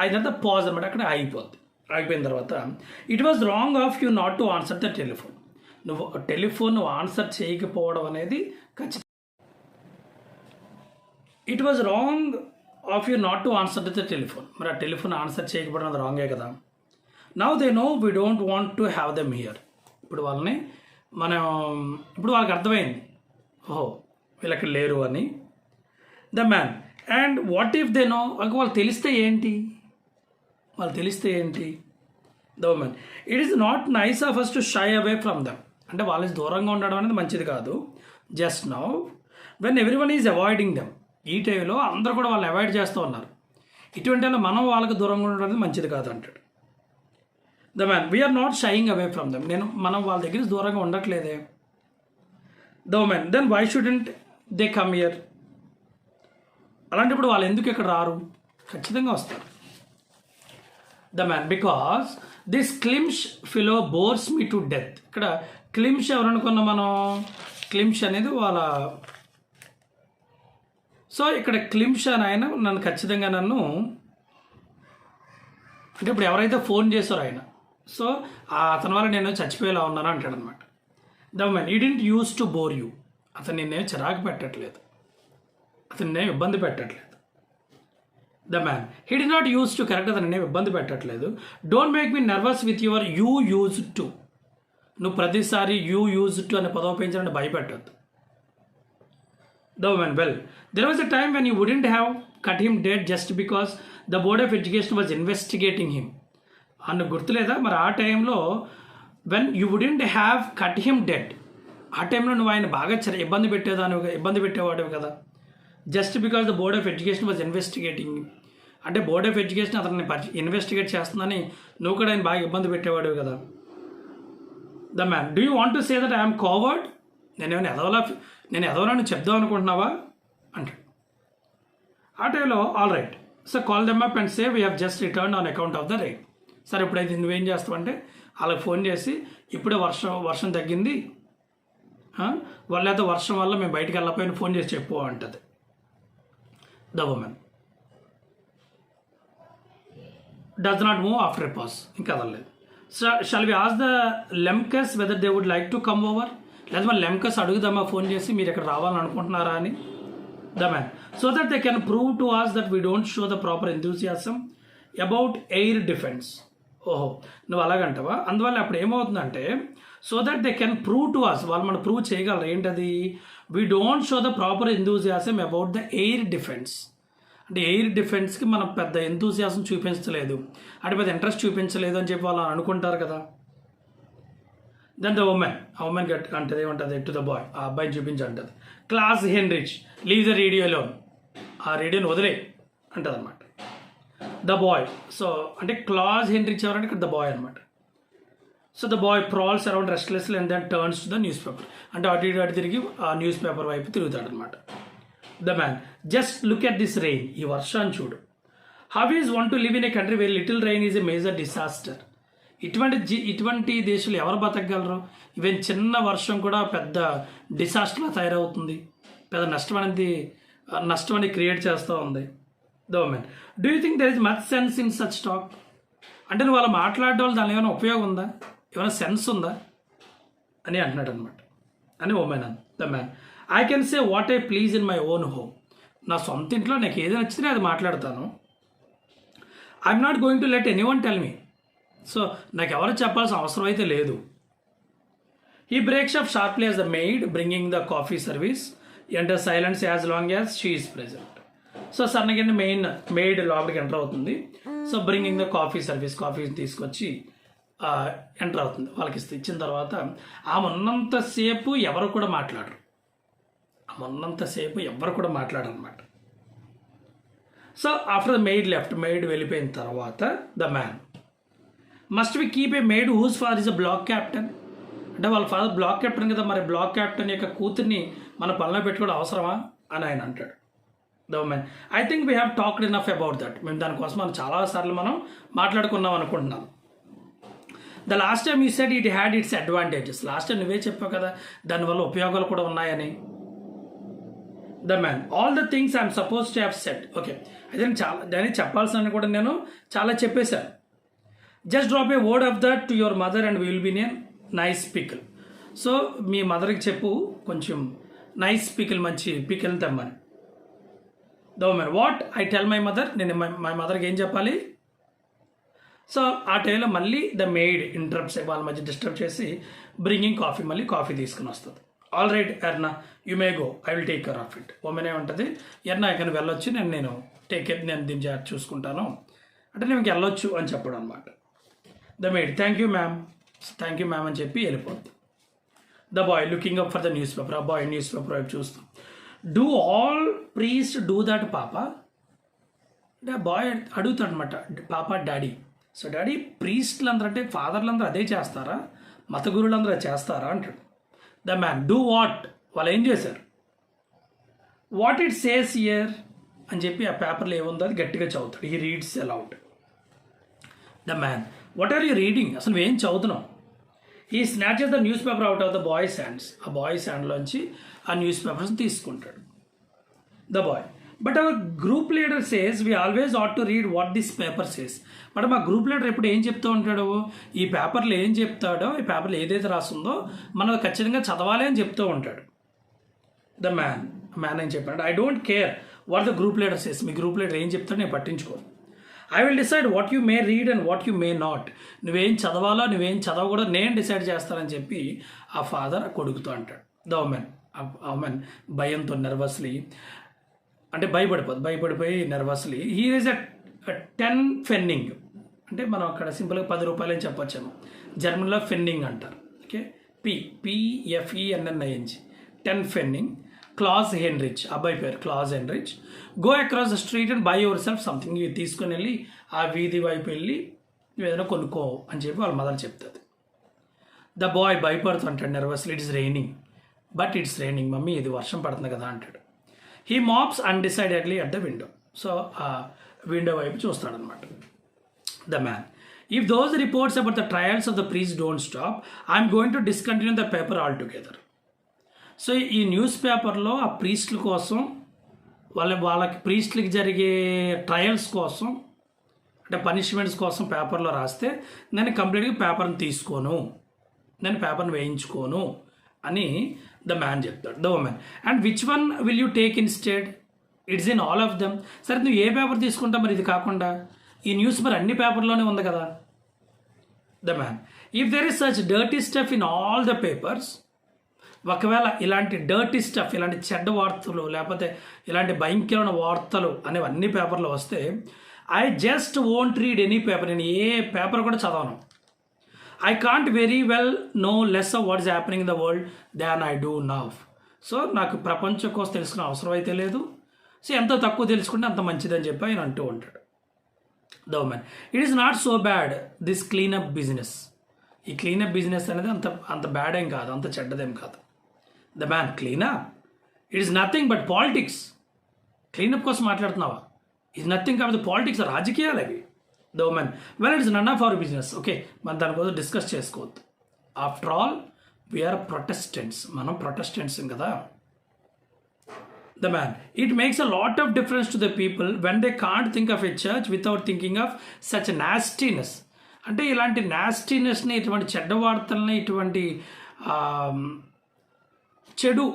ఆయన పాజ్ అనమాట. అక్కడ ఆగిపోయిన తర్వాత, it was wrong of you not to answer the telephone, నువ్వు ఆన్సర్ చేయకపోవడం అనేది ఖచ్చితంగా. It was wrong of you not to answer the telephone, మరి ఆ టెలిఫోన్ ఆన్సర్ చేయకపోవడం అది రాంగే కదా. Now they know we don't want to have them here, ఇప్పుడు వాళ్ళకి అర్థమైంది, ఓహో వీళ్ళు అక్కడ లేరు అని. The man, and what if they know, వాళ్ళు తెలిస్తే ఏంటి. The woman, it is not nice of us to shy away from them, అంటే వాళ్ళ దూరంగా ఉండడం అనేది మంచిది కాదు. Just now when everyone is avoiding them, ఈ టైంలో అందరూ కూడా వాళ్ళని అవాయిడ్ చేస్తూ ఉన్నారు, ఇటువంటి మనం వాళ్ళకి దూరంగా ఉండడం అనేది మంచిది కాదు అంటాడు. The man, we are not shying away from them, మనం వాళ్ళ దగ్గర దూరంగా ఉండట్లేదే. The woman, then why shouldn't they come here, అలాంటప్పుడు వాళ్ళు ఎందుకు ఇక్కడ రారు, ఖచ్చితంగా వస్తారు. The man, because this Klimsch fellow bores me to death. ఇక్కడ క్లిమ్ష్ ఎవరనుకున్నాం మనం, క్లిమ్ష్ అనేది సో ఇక్కడ క్లిమ్ష్ అని ఆయన ఖచ్చితంగా నన్ను అంటే ఇప్పుడు ఎవరైతే ఫోన్ చేశారో ఆయన, సో అతని వల్ల నేను చచ్చిపోయేలా ఉన్నాను అంటాడు అనమాట. The man, he didn't use to bore you, అతను నిన్నేం చిరాకు పెట్టట్లేదు, అతను నేనేం ఇబ్బంది పెట్టట్లేదు. The man, he did not use to, correct, అతను నేనేం ఇబ్బంది పెట్టట్లేదు. Don't make me nervous with your you use to, నువ్వు ప్రతిసారి యూ యూజ్ టు అనే పదం ఉపయోగించాలంటే భయపెట్టద్దు. The woman, well there was a time when you wouldn't have cut him dead just because the board of education was investigating him. అన్న గుర్తులేదా, మరి ఆ టైంలో when you wouldn't have cut him dead, ఆ టైంలో నువ్వు ఆయన బాగా ఇబ్బంది పెట్టేవాడు కదా. Just because the board of education was investigating, అంటే బోర్డ్ ఆఫ్ ఎడ్యుకేషన్ అతన్ని ఇన్వెస్టిగేట్ చేస్తుందని నువ్వు కూడా ఆయన బాగా ఇబ్బంది పెట్టేవాడు కదా. The man, do you want to say that I'm కోవర్డ్, నేను ఎదవలని చెప్దాం అనుకుంటున్నావా అంటాడు. ఆ టైంలో all right, so call them up and say we have just return on account of the rain. సరే ఇప్పుడైతే నువ్వేం చేస్తావు అంటే వాళ్ళకి ఫోన్ చేసి ఇప్పుడే వర్షం తగ్గింది, వాళ్ళైతే వర్షం వల్ల మేము బయటికి వెళ్ళకపోయినా ఫోన్ చేసి చెప్పు అంటది. The woman does not move after a pause, ఇంకా అదలేదు. Shall we ask the Lemkes whether they would like to come over, లేదా మన లెమ్కస్ అడుగుదామా ఫోన్ చేసి మీరు ఇక్కడ రావాలని అనుకుంటున్నారా అని. The man, so that they can prove to us that we don't show the proper enthusiasm about air defence. ఓహో నువ్వు అలాగంటావా, అందువల్ల అప్పుడు ఏమవుతుందంటే so that they can prove to us, వాళ్ళు మనం ప్రూవ్ చేయగలరు ఏంటది, we don't show the proper enthusiasm about the air defence, అంటే ఎయిర్ డిఫెన్స్కి మనం పెద్ద ఎంతూసియాసం చూపించలేదు, అంటే పెద్ద ఇంట్రెస్ట్ చూపించలేదు అని చెప్పి వాళ్ళు అనుకుంటారు కదా. దెన్ ద ఉమెన్, ఆ ఉమెన్ గట్ అంటది ఏమంటుంది టు ద బాయ్, ఆ అబ్బాయిని చూపించి అంటది, Klaus Heinrich leave the radio alone, ఆ రేడియోని వదిలే అంటది అనమాట. ద బాయ్, సో అంటే క్లాస్ హెన్రిచ్ ఎవరంటే ఇక్కడ ద బాయ్ అనమాట. So the boy prowls around restlessly and then turns to the newspaper, అంటే అటు ఇటు అటు తిరిగి ఆ న్యూస్ పేపర్ వైపు తిరుగుతాడనమాట. The man, just look at this rain, ఈ వర్షాన్ని చూడు. How is one to live in a country where little rain is a major disaster. ఇటువంటి దేశాలు ఎవరు బతకగలరు? ఈవెన్ చిన్న వర్షం కూడా పెద్ద డిసాస్టర్లా తయారవుతుంది, పెద్ద నష్టం అనేది క్రియేట్ చేస్తూ ఉంది. The woman, do you think there is much sense in such talk? అంటే నువ్వు వాళ్ళు మాట్లాడడం వల్ల దాని ఏమైనా ఉపయోగం ఉందా, ఏమైనా సెన్స్ ఉందా అని అంటున్నాడు అనమాట. అని ఉమెన్ అన్. The man, I can say what I please in my own home. నా సొంత ఇంట్లో నాకు ఏది నచ్చితే అది మాట్లాడతాను. I'm not going to let anyone tell me. So నాకు ఎవరు చెప్పాల్సిన అవసరం అయితే లేదు. He breaks up sharply as the maid bringing the coffee service enter silence as long as she is present. So సన్నగా మెయిడ్ లోపలికి ఎంటర్ అవుతుంది. So bringing the coffee service, coffee తీసుకొచ్చి ఎంటర్ అవుతుంది, వాళ్ళకి ఇచ్చిన తర్వాత ఆమె ఉన్నంతసేపు ఎవరు కూడా మాట్లాడరు, అనమాట. So after the maid left, maid వెళ్ళిపోయిన తర్వాత the man, must we keep a maid whose father is a block captain. అంటే వాళ్ళ ఫాదర్ బ్లాక్ కెప్టెన్ కదా, మరి బ్లాక్ కెప్టెన్ యొక్క కూతుర్ని మన పనిలో పెట్టుకోవడం అవసరమా అని ఆయన అంటాడు. The woman, I think we have talked enough about that. మేము దానికోసం చాలాసార్లు మాట్లాడుకున్నాం అనుకుంటున్నాం. The last time you said it had its advantages. Last time నువ్వే చెప్పావు కదా దానివల్ల ఉపయోగాలు కూడా ఉన్నాయని. The man, all the things I'm suppose to have said. Okay, అయితే దాన్ని చెప్పాల్సిన కూడా నేను చాలా చెప్పేశాను. Just drop a word of that to your mother and will be name nice pickle. So మీ మదర్కి చెప్పు కొంచెం నైస్ పికిల్, మంచి పికిల్ తెమ్మని. The woman, what I tell my mother, నేను మై మదర్కి ఏం చెప్పాలి? సో ఆ టైంలో మళ్ళీ ద మెయిడ్ ఇంటరప్ట్స్, వాళ్ళ మధ్య డిస్టర్బ్ చేసి బ్రింగింగ్ కాఫీ, మళ్ళీ కాఫీ తీసుకుని వస్తుంది. All right Erna, you may go, I will take care of it. Woman ఏమంటుంది, ఎర్నా ఇక్కడ వెళ్ళొచ్చు, నేను టేక్ కేర్, నేను దీన్ని జాగ్రత్త చూసుకుంటాను అంటే నేను వెళ్ళొచ్చు అని చెప్పడం అనమాట. The maid, thank you ma'am అని చెప్పి వెళ్ళిపోద్ది. The boy looking up for the newspaper, ఆ బాయ్ న్యూస్ పేపర్ వైపు చూస్తాం. Do all priest do that papa? అంటే ఆ బాయ్ అడుగుతాడు అనమాట, పాపా డాడీ. సో డాడీ, ప్రీస్ట్లు అందరూ అంటే ఫాదర్లు అందరూ అదే చేస్తారా, మత గురువులు అందరూ అది చేస్తారా అంటాడు. ద మ్యాన్, డూ వాట్, వాళ్ళు ఏం చేశారు? వాట్ ఇట్ సేస్ ఇయర్ అని చెప్పి ఆ పేపర్లో ఏముందో అది గట్టిగా చదువుతాడు. He reads aloud. The man, what are you reading, అసలు నువ్వేం చదువుతున్నావు? He snatches the newspaper out of the boy's hands, ఆ బాయ్స్ హ్యాండ్లోంచి ఆ న్యూస్ పేపర్స్ తీసుకుంటాడు. The boy, but our group leader says we always ought to read what this paper says. But మా గ్రూప్ లీడర్ ఎప్పుడు ఏం చెప్తూ ఉంటాడు, ఈ పేపర్లో ఏం చెప్తాడో, ఈ పేపర్లో ఏదైతే రాస్తుందో మనం ఖచ్చితంగా చదవాలి అని చెప్తూ ఉంటాడు. ద మ్యాన్ ఏం చెప్పాడు, I don't care what the group leader says, me group leader ఏం చెప్తాడో నేను పట్టించుకోను. I will decide what you may read and what you may not. నువ్వేం చదవాలో నువ్వేం చదవకూడదు నేను డిసైడ్ చేస్తానని చెప్పి ఆ ఫాదర్ కొడుకుతో అంటాడు. ద ఉమెన్ భయంతో నర్వస్లీ, అంటే భయపడిపోయి నర్వస్లీ, హీ ఈజ్ అ 10 ఫెన్నింగ్. అంటే మనం అక్కడ సింపుల్గా 10 రూపాయలు అని చెప్పొచ్చాము, జర్మన్లో ఫెన్నింగ్ అంటారు. Okay, PFENNING 10 ఫెన్నింగ్. క్లాస్ హెన్రిచ్, అబ్బాయి పేరు class Heinrich. Go across the street and by your self something. ఇవి తీసుకుని వెళ్ళి ఆ వీధి వైపు వెళ్ళి నువ్వు ఏదైనా కొనుక్కో అని చెప్పి వాళ్ళ మదర్ చెప్తుంది. ద బాయ్ భయపడుతుంటాడు nervously, it is raining, but it's raining mummy, ఇది వర్షం పడుతుంది కదా అంటాడు. He mops undecidedly at the window. So ఆ విండో వైపు చూస్తాడనమాట. The man, if those reports about the trials of the priest don't stop, I'm going to discontinue the paper altogether. So ఈ న్యూస్ పేపర్లో ఆ ప్రీస్ట్ల కోసం, వాళ్ళకి ప్రీస్ట్లకి జరిగే ట్రయల్స్ కోసం, అంటే పనిష్మెంట్స్ కోసం పేపర్లో రాస్తే నేను కంప్లీట్గా పేపర్ని తీసుకోను, నేను పేపర్ని వేయించుకోను అని ద మ్యాన్ చెప్తాడు. The women, and which one will you take instead? It's in all of them. సరే నువ్వు ఏ పేపర్ తీసుకుంటావు మరి ఇది కాకుండా? ఈ న్యూస్ మరి అన్ని పేపర్లోనే ఉంది కదా. The man, if there is such dirty stuff in all the papers ఒకవేళ ఇలాంటి డర్టీ స్టఫ్, ఇలాంటి చెడ్డ వార్తలు, లేకపోతే ఇలాంటి భయంకరమైన వార్తలు అనేవి అన్ని పేపర్లో వస్తే I just won't read any paper. నేను ఏ పేపర్ కూడా చదవను. I can't very well know less of what is happening in the world than I do now. So నాకు ప్రపంచం కోసం తెలుసుకునే అవసరం అయితే లేదు. సో ఎంత తక్కువ తెలుసుకుంటే అంత మంచిదని చెప్పి ఆయన అంటూ ఉంటాడు. The woman, it is not so bad this cleanup business. ఈ క్లీనప్ బిజినెస్ అనేది అంత బ్యాడ్ ఏం కాదు, అంత చెడ్డదేం కాదు. The man, cleanup it is nothing but politics. Cleanup కోసం మాట్లాడుతున్నావా? ఇట్ నథింగ్ కాబట్టి పాలిటిక్స్, రాజకీయాలు అవి. The woman, well it's none of our business. Okay, మనం దానికోసం డిస్కస్ చేసుకోవద్దు. ఆఫ్టర్ ఆల్ వీఆర్ ప్రొటెస్టెంట్స్, మనం ప్రొటెస్టెంట్స్ కదా. The man, it makes a lot of difference to the people when they can't think of a church without thinking of such nastiness. అంటే ఇలాంటి నాస్టీనెస్ని, ఇటువంటి చెడ్డ వార్తల్ని, ఇటువంటి చెడు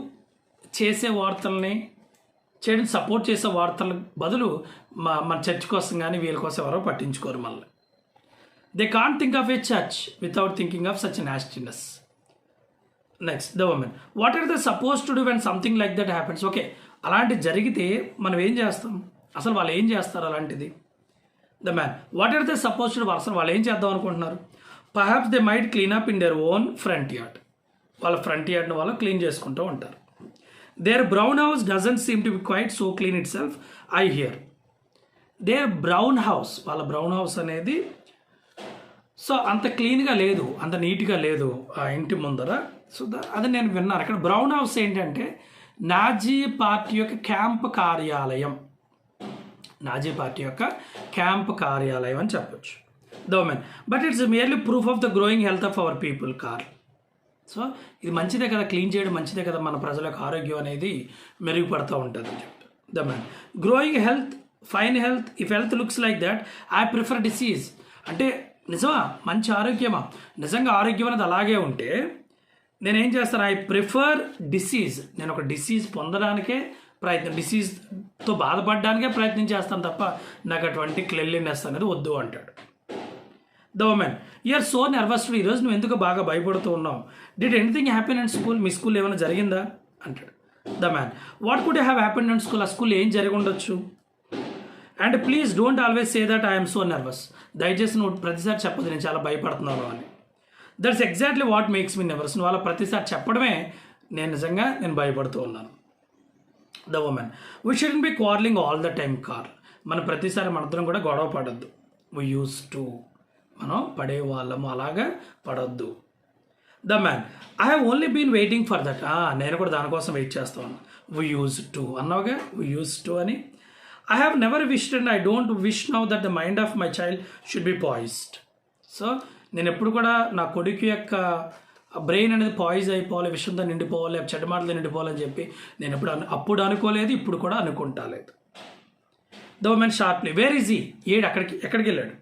చేసే వార్తల్ని, చెడుని సపోర్ట్ చేసే వార్తల బదులు మన చర్చ్ కోసం కానీ వీళ్ళ కోసం ఎవరో పట్టించుకోరు. మళ్ళీ they can't think of a church without thinking of such nastiness. Next, the woman, what are they suppose to do when something like that happens. Okay, అలాంటిది జరిగితే మనం ఏం చేస్తాం? అసలు వాళ్ళు ఏం చేస్తారు అలాంటిది? The man, what are they suppose to do, అసలు వాళ్ళు ఏం చేద్దాం అనుకుంటున్నారు? Perhaps they might clean up in their own front yard. వాళ్ళ ఫ్రంట్ యార్డ్ని వాళ్ళు క్లీన్ చేసుకుంటూ ఉంటారు. Their brown house doesn't seem to be quite so clean itself, I hear. Their brown house, వాళ్ళ బ్రౌన్ హౌస్ అనేది సో అంత క్లీన్గా లేదు, అంత నీట్గా లేదు ఆ ఇంటి ముందర. సో అది నేను విన్నాను. అక్కడ బ్రౌన్ హౌస్ ఏంటంటే నాజీ పార్టీ యొక్క క్యాంప్ కార్యాలయం, నాజీ పార్టీ యొక్క క్యాంప్ కార్యాలయం అని చెప్పొచ్చు. The woman, but it's merely proof of the growing health of our people car. So ఇది మంచిదే కదా, క్లీన్ చేయడం మంచిదే కదా, మన ప్రజల యొక్క ఆరోగ్యం అనేది మెరుగుపడుతూ ఉంటుంది అని చెప్పి. The man, growing health, fine health, if health looks like that I prefer disease. అంటే నిజమా? మంచి ఆరోగ్యమా? నిజంగా ఆరోగ్యం అనేది అలాగే ఉంటే నేనేం చేస్తాను? I prefer disease. నేను ఒక డిసీజ్ పొందడానికే డిసీజ్తో బాధపడడానికే ప్రయత్నం చేస్తాను తప్ప నాకు అటువంటి క్లెన్లీనెస్ అనేది వద్దు అంటాడు. The woman, you're so nervous today. ఈరోజు నువ్వు ఎందుకు బాగా భయపడుతూ ఉన్నావు? Did anything happen in school? మీ స్కూల్ ఏమైనా జరిగిందా అంటాడు. The man, what could have happen in school? ఆ స్కూల్ ఏం జరిగి ఉండొచ్చు? And please don't always say that I'm so nervous. దయచేసి నువ్వు ప్రతిసారి చెప్పదు నేను చాలా భయపడుతున్నాను అని. That's exactly what makes me nervous. నువ్వు అలా ప్రతిసారి చెప్పడమే నేను భయపడుతూ ఉన్నాను. The women, we shouldn't be quarrelling all the time car. మనం ప్రతిసారి మనందరం కూడా గొడవ పడద్దు. వీ యూస్ టు, మనం పడే వాళ్ళము అలాగా పడొద్దు. The man, I have only been waiting for that. నేను కూడా దానికోసం వెయిట్ చేస్తూ ఉన్నాను. వీ యూజ్ టు అన్నావుగా, వీ యూజ్ టు అని. I have never wished and I don't wish now that the mind of my child should be poised. So నేను ఎప్పుడు కూడా నా కొడుకు యొక్క బ్రెయిన్ అనేది పాయిజ్ అయిపోవాలి, విషయంతో నిండిపోవాలి, చెడ్డ మాటలు నిండిపోవాలని చెప్పి నేను అప్పుడు అనుకోలేదు, ఇప్పుడు కూడా అనుకుంటాలేదు. The woman sharply, where is he? ఎక్కడికి వెళ్ళాడు?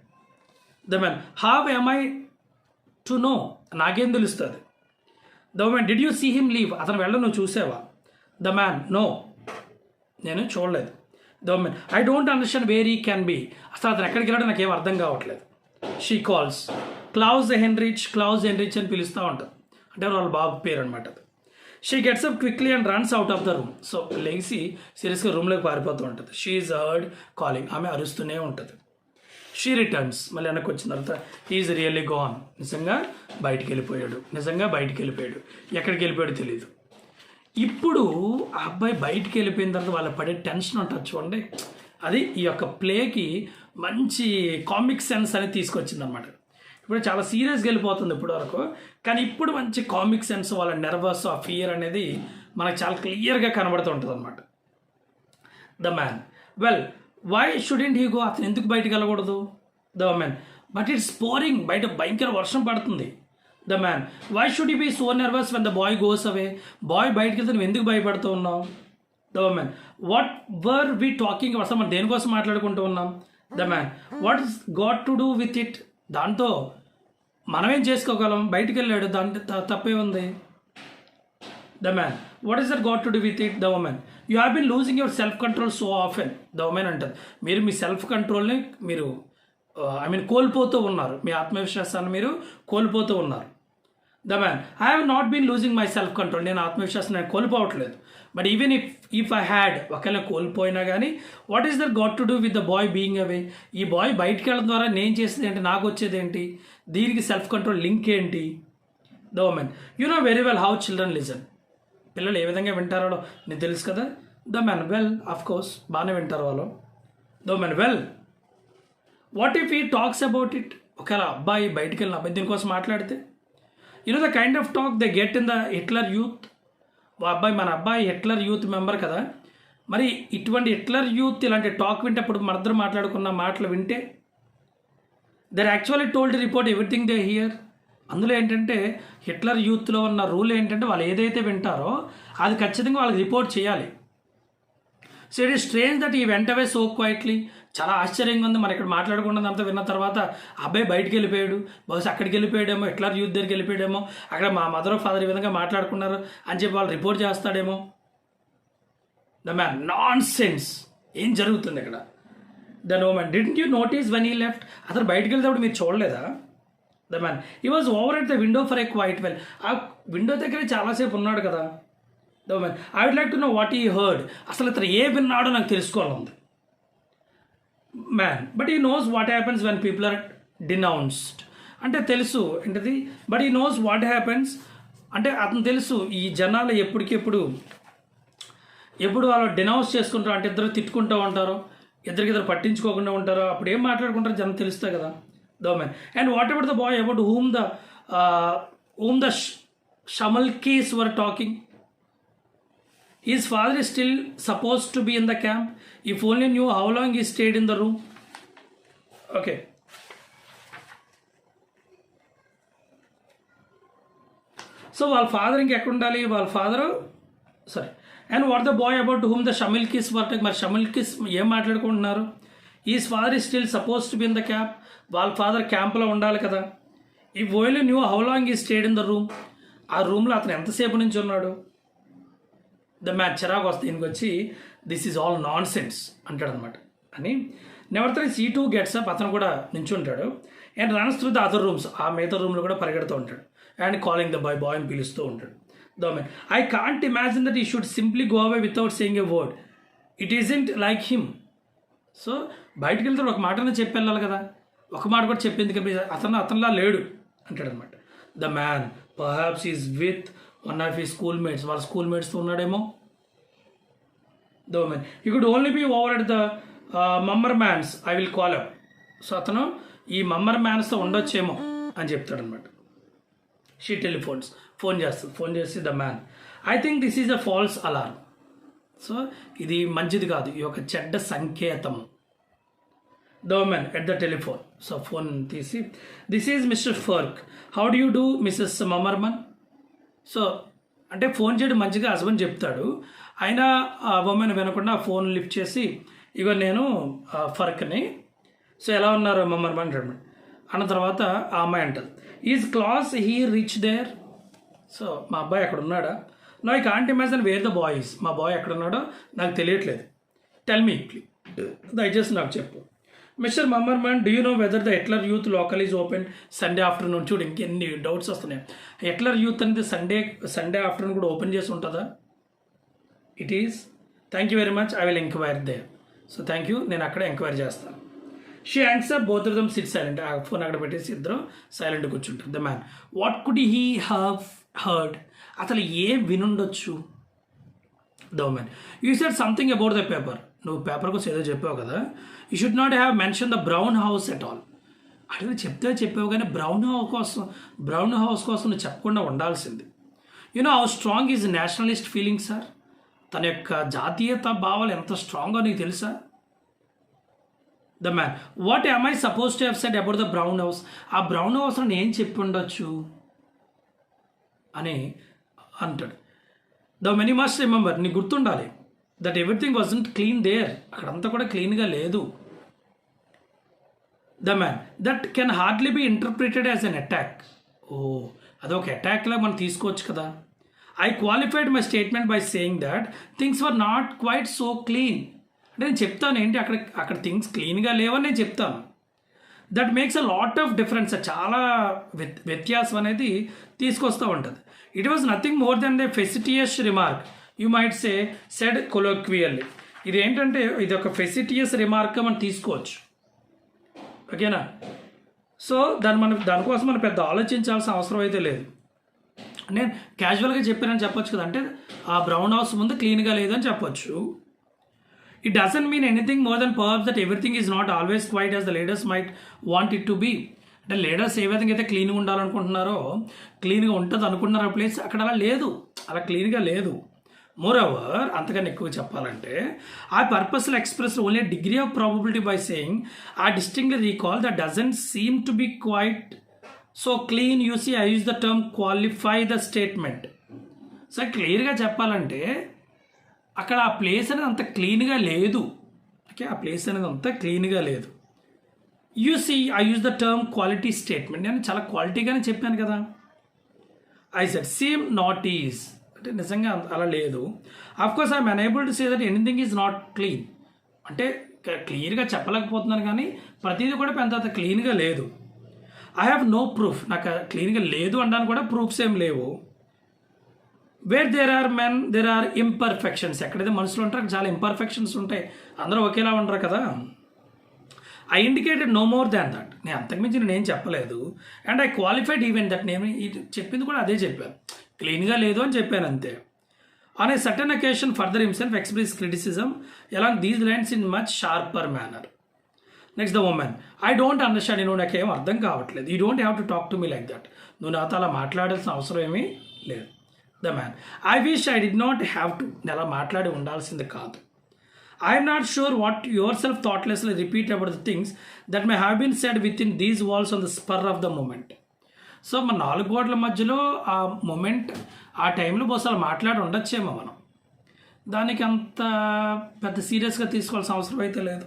The man, how am I to know? నాకేం తెలుస్తుంది? The woman, did you see him leave? అతను వెళ్ళ నువ్వు చూసావా? ద మ్యాన్, నో, నేను చూడలేదు. The woman, I don't understand where he can be. అసలు అతను ఎక్కడికి వెళ్ళాడో నాకేం అర్థం కావట్లేదు. షీ కాల్స్ క్లౌజ్ హెన్రిచ్ అని పిలుస్తూ ఉంటుంది. అంటే వాళ్ళ బాబు పేరు అనమాట అది. She gets up quickly and runs out of the room. So లేచి సీరియస్గా రూమ్లోకి పారిపోతూ ఉంటుంది. She is heard calling. ఆమె అరుస్తూనే ఉంటుంది. షీ రిటర్న్స్, మళ్ళీ వెనక్కి వచ్చిన తర్వాత ఈజ్ రియల్లీ గాన్. నిజంగా బయటికి వెళ్ళిపోయాడు. ఎక్కడికి వెళ్ళిపోయాడో తెలియదు. ఇప్పుడు ఆ అబ్బాయి బయటికి వెళ్ళిపోయిన తర్వాత వాళ్ళు పడే టెన్షన్ ఉంటుంది చూడండి, అది ఈ యొక్క ప్లేకి మంచి కామిక్ సెన్స్ అనేది తీసుకొచ్చింది అనమాట. ఇప్పుడు చాలా సీరియస్గా వెళ్ళిపోతుంది ఇప్పుడు వరకు, కానీ ఇప్పుడు మంచి కామిక్ సెన్స్, వాళ్ళ నర్వస్, ఆ ఫియర్ అనేది మనకు చాలా క్లియర్గా కనబడుతూ ఉంటుంది అనమాట. The man, well why shouldn't he go? అతను ఎందుకు బయటకు వెళ్ళకూడదు? The man, but it's pouring. బయట భయంకర వర్షం పడుతుంది. The man, why should you be so nervous when the boy goes away? Boy బయటకు వెళ్తే నువ్వు ఎందుకు భయపడుతూ ఉన్నావు? The man, what were we talking? అసలు మనం దేనికోసం మాట్లాడుకుంటూ ఉన్నాం? The man, what is got to do with it? దాంతో మనమేం చేసుకోగలం? బయటికి వెళ్ళాడు, దాంట్లో తప్పే ఉంది. The man, what is that got to do with it? The woman, you have been losing yourself control so often. The woman అంటుంది, మీరు మీ సెల్ఫ్ కంట్రోల్ని కోల్పోతూ ఉన్నారు. మీ ఆత్మవిశ్వాసాన్ని మీరు కోల్పోతూ ఉన్నారు. The man I have not been losing my self control. నేను ఆత్మవిశ్వాసం నేను కోల్పోవట్లేదు. But even if I had, ఒకవేళ కోల్పోయినా కానీ what is that got to do with the boy being away? ఈ బాయ్ బయటికి వెళ్ళడం ద్వారా నేను చేసేది ఏంటి, నాకు వచ్చేది ఏంటి, దీనికి సెల్ఫ్ కంట్రోల్ లింక్ ఏంటి? The women you know very well how children listen. పిల్లలు ఏ విధంగా వింటారో నీకు తెలుసు కదా. The man well of course బాగానే వింటారు వాళ్ళు. The woman well what if he talks about it? ఒకవేళ అబ్బాయి బయటికి వెళ్ళిన అబ్బాయి దీనికోసం మాట్లాడితే, you know the kind of talk they get in the Hitler youth. మన అబ్బాయి హిట్లర్ యూత్ మెంబర్ కదా, మరి ఇటువంటి హిట్లర్ యూత్ ఇలాంటి టాక్ వింటే, అప్పుడు మనిద్దరు మాట్లాడుకున్న మాటలు వింటే, there actually told report everything they hear. అందులో ఏంటంటే హిట్లర్ యూత్లో ఉన్న రూల్ ఏంటంటే వాళ్ళు ఏదైతే వింటారో అది ఖచ్చితంగా వాళ్ళకి రిపోర్ట్ చేయాలి. So it is strange that ఈ వెంట అవే సో క్వైట్లీ. చాలా ఆశ్చర్యంగా ఉంది. మనం ఇక్కడ మాట్లాడుకున్నదంతా విన్న తర్వాత అబ్బాయి బయటికి వెళ్ళిపోయాడు, బహుశా అక్కడికి వెళ్ళిపోయాడేమో, హిట్లర్ యూత్ దగ్గరికి వెళ్ళిపోయాడేమో, అక్కడ మా మదర్ ఫాదర్ ఈ విధంగా మాట్లాడుకున్నారు అని చెప్పి వాళ్ళు రిపోర్ట్ చేస్తాడేమో. The man nonsense. ఏం జరుగుతుంది ఇక్కడ? The no man didn't you notice when he left? అతను బయటికి వెళ్తేప్పుడు మీరు చూడలేదా? The man he was over at the window for a quite while. ఆ విండో దగ్గరే చాలాసేపు ఉన్నాడు కదా. The man I would like to know what he heard. అసలు ఇతను ఏ విన్నాడో నాకు తెలుసుకోవాలంది. Man but he knows what happens when people are denounced. అంటే తెలుసు ఏంటది, but he knows what happens అంటే అతను తెలుసు ఈ జనాలు ఎప్పుడు వాళ్ళు డినౌన్స్ చేసుకుంటారు, అంటే ఇద్దరు తిట్టుకుంటూ ఉంటారు, ఇద్దరికిద్దరు పట్టించుకోకుండా ఉంటారు, అప్పుడు ఏం మాట్లాడుకుంటారో జనం తెలుస్తాయి కదా. The man and what ever the boy about whom the Shamalkis were talking. His father is still supposed to be in the camp. If only knew how long he stayed in the room. Okay. So వాళ్ళ ఫాదర్ ఇంకెక్కడ ఉండాలి? వాళ్ళ father sorry. And what the boy about whom the Schmilkes were. మరి షమిల్కిస్ ఏం మాట్లాడుకుంటున్నారు? His father is still suppose to be in the camp. వాళ్ళ ఫాదర్ క్యాంప్లో ఉండాలి కదా. If only knew how long he stayed in the room. ఆ రూమ్లో అతను ఎంతసేపు నుంచి ఉన్నాడు? ద మ్యాన్ చిరాకు వస్తే దీనికి వచ్చి this is all non sense అంటాడు అనమాట. అని నెవర్తలెస్ ఈ టూ గెట్స్ అప్. అతను కూడా నించుంటాడు and runs through the other rooms. ఆ మిగతా రూమ్లో కూడా పరిగెడుతూ ఉంటాడు and calling the boy boy అని పిలుస్తూ ఉంటాడు. The man I can't imagine that he should simply go away without saying a word. It isn't like him. So బయటకు వెళ్తే ఒక మాటనే చెప్పి వెళ్ళాలి కదా, ఒక మాట కూడా చెప్పింది కదా, అతనిలా లేడు అంటాడు అనమాట. The man perhaps he's with one of his schoolmates. వాళ్ళ స్కూల్ మేట్స్తో ఉన్నాడేమో. The man you could only be over at the Mummermanns I will call up. So అతను ఈ మమ్మర్ మ్యాన్స్తో ఉండొచ్చేమో అని చెప్తాడనమాట. She telephones. ఫోన్ చేసి the man I think this is a false alarm. So ఇది మంచిది కాదు, ఈ యొక్క చెడ్డ సంకేతము. The woman at the telephone. So phone తీసి this is Mr Furke, how do you do Mrs Mummermann. So అంటే ఫోన్ చేయడం మంచిగా హస్బెండ్ చెప్తాడు, అయినా ఆ ఉమెన్ వినకుండా ఫోన్ లిఫ్ట్ చేసి ఇగో నేను ఫర్క్ని, సో ఎలా ఉన్నారు మమర్మన్ అంటాడు. అన్న తర్వాత ఆ అమ్మాయి అంటది is class he reach there. So మా అబ్బాయి అక్కడ ఉన్నాడా? No I can't imagine where the boys. మా బాయ్ ఎక్కడ ఉన్నాడో నాకు తెలియట్లేదు. టెల్ మీ ప్లీజ్, దయచేసి నాకు చెప్పు. Mr Mummermann do you know whether the Hitler Youth local is open Sunday afternoon. చూడు ఇంకెన్ని డౌట్స్ వస్తున్నాయి. హిట్లర్ యూత్ అనేది సండే ఆఫ్టర్నూన్ కూడా ఓపెన్ చేసి ఉంటుందా? It is. Thank you very much, I will enquiry there. So thank you, నేను అక్కడ ఎంక్వైరీ చేస్తాను. She hangs up, both of them sit silent. ఆ ఫోన్ అక్కడ పెట్టేసి ఇద్దరు సైలెంట్గా కూర్చుంటారు. The man what could he have heard. అసలు ఏం వినుండొచ్చు? The man you said something about the paper. నువ్వు పేపర్ కోసం ఏదో చెప్పావు కదా. You should not have mention the brown House at all. అడిగి చెప్పావు కానీ బ్రౌన్ హౌస్ కోసం నువ్వు చెప్పకుండా ఉండాల్సింది. You know how strong is nationalist feeling sir. తన యొక్క జాతీయత భావాలు ఎంత స్ట్రాంగో నీకు తెలుసా? The man what am I supposed to have said about the Brown House. ఆ బ్రౌన్ హౌస్ అని ఏం చెప్పి ఉండొచ్చు అని అంటాడు. ద మెనీ మస్ట్ రిమెంబర్, నీకు గుర్తుండాలి that everything wasn't clean there. అక్కడంతా కూడా క్లీన్గా లేదు. The man that can hardly be interpreted as an attack. ఓ అదొక అటాక్లా మనం తీసుకోవచ్చు కదా. I qualified my statement by saying that things were not quite so clean. అంటే నేను చెప్తాను ఏంటి అక్కడ థింగ్స్ క్లీన్గా లేవని నేను చెప్తాను. That makes a lot of difference. చాలా వ్యత్యాసం అనేది తీసుకొస్తూ ఉంటుంది. It was nothing more than the facetious remark, you might say said colloquially. ఇది ఏంటంటే ఇది ఒక ఫెసిటియస్ రిమార్క్ మనం తీసుకోవచ్చు, ఓకేనా. సో దానికోసం మనం పెద్ద ఆలోచించాల్సిన అవసరం అయితే లేదు. నేను క్యాజువల్గా చెప్పానని చెప్పొచ్చు కదా, అంటే ఆ బ్రౌన్ హౌస్ ముందు క్లీన్గా లేదని చెప్పొచ్చు. It doesn't mean anything more than purpose that everything is not always quite as the leaders might want it to be. అంటే లీడర్స్ ఏ విధంగా అయితే క్లీన్గా ఉండాలనుకుంటున్నారో, క్లీన్గా ఉంటుంది అనుకుంటున్నారో ప్లేస్, అక్కడ అలా లేదు, అలా క్లీన్గా లేదు. మోర్ ఓవర్, అంతకన్నా ఎక్కువ చెప్పాలంటే ఆ పర్పస్లో express only degree of probability by saying I distinctly recall that doesn't seem to be quite so clean. You see I use the term qualify the statement. So క్లియర్గా చెప్పాలంటే అక్కడ ఆ ప్లేస్ అనేది అంత క్లీన్గా లేదు, ఓకే, ఆ ప్లేస్ అనేది అంత క్లీన్గా లేదు. You see I use the term quality statement. నేను చాలా క్వాలిటీగానే చెప్పాను కదా. I said same not is, అంటే నిజంగా అలా లేదు. Of course I'm unable to say that anything is not clean. అంటే క్లియర్గా చెప్పలేకపోతున్నాను, కానీ ప్రతిదీ కూడా పెద్ద క్లీన్గా లేదు. ఐ హ్యావ్ నో ప్రూఫ్, నాకు క్లీన్గా లేదు అనడానికి కూడా ప్రూఫ్స్ ఏం లేవు. Where there are imperfections. ఎక్కడైతే మనుషులు ఉంటారో చాలా ఇంపర్ఫెక్షన్స్ ఉంటాయి, అందరూ ఒకేలా ఉండరు కదా. I indicated no more than that. నేను అంతకుమించి నేనేం చెప్పలేదు. And I qualified even that. నేను చెప్పింది కూడా అదే చెప్పాను, క్లీన్గా లేదు అని చెప్పాను అంతే. On a certain occasion further himself express criticism along these lines in much sharper manner. Next the woman, I don't understand. నువ్వు నాకేం అర్థం కావట్లేదు. You don't have to talk to me like that. నువ్వు నాతో అలా మాట్లాడాల్సిన అవసరం ఏమీ లేదు. The man, I wish I did not have to. నేను అలా మాట్లాడి ఉండాల్సింది కాదు. I'm not sure what yourself thoughtlessly repeat about the things that may have been said within these walls on the spur of the moment. So మన 4 గోడల మధ్యలో ఆ మూమెంట్ ఆ టైంలో బహుశా మాట్లాడి ఉండొచ్చేమో మనం. దానికి అంత పెద్ద సీరియస్గా తీసుకోవాల్సిన అవసరం అయితే లేదు.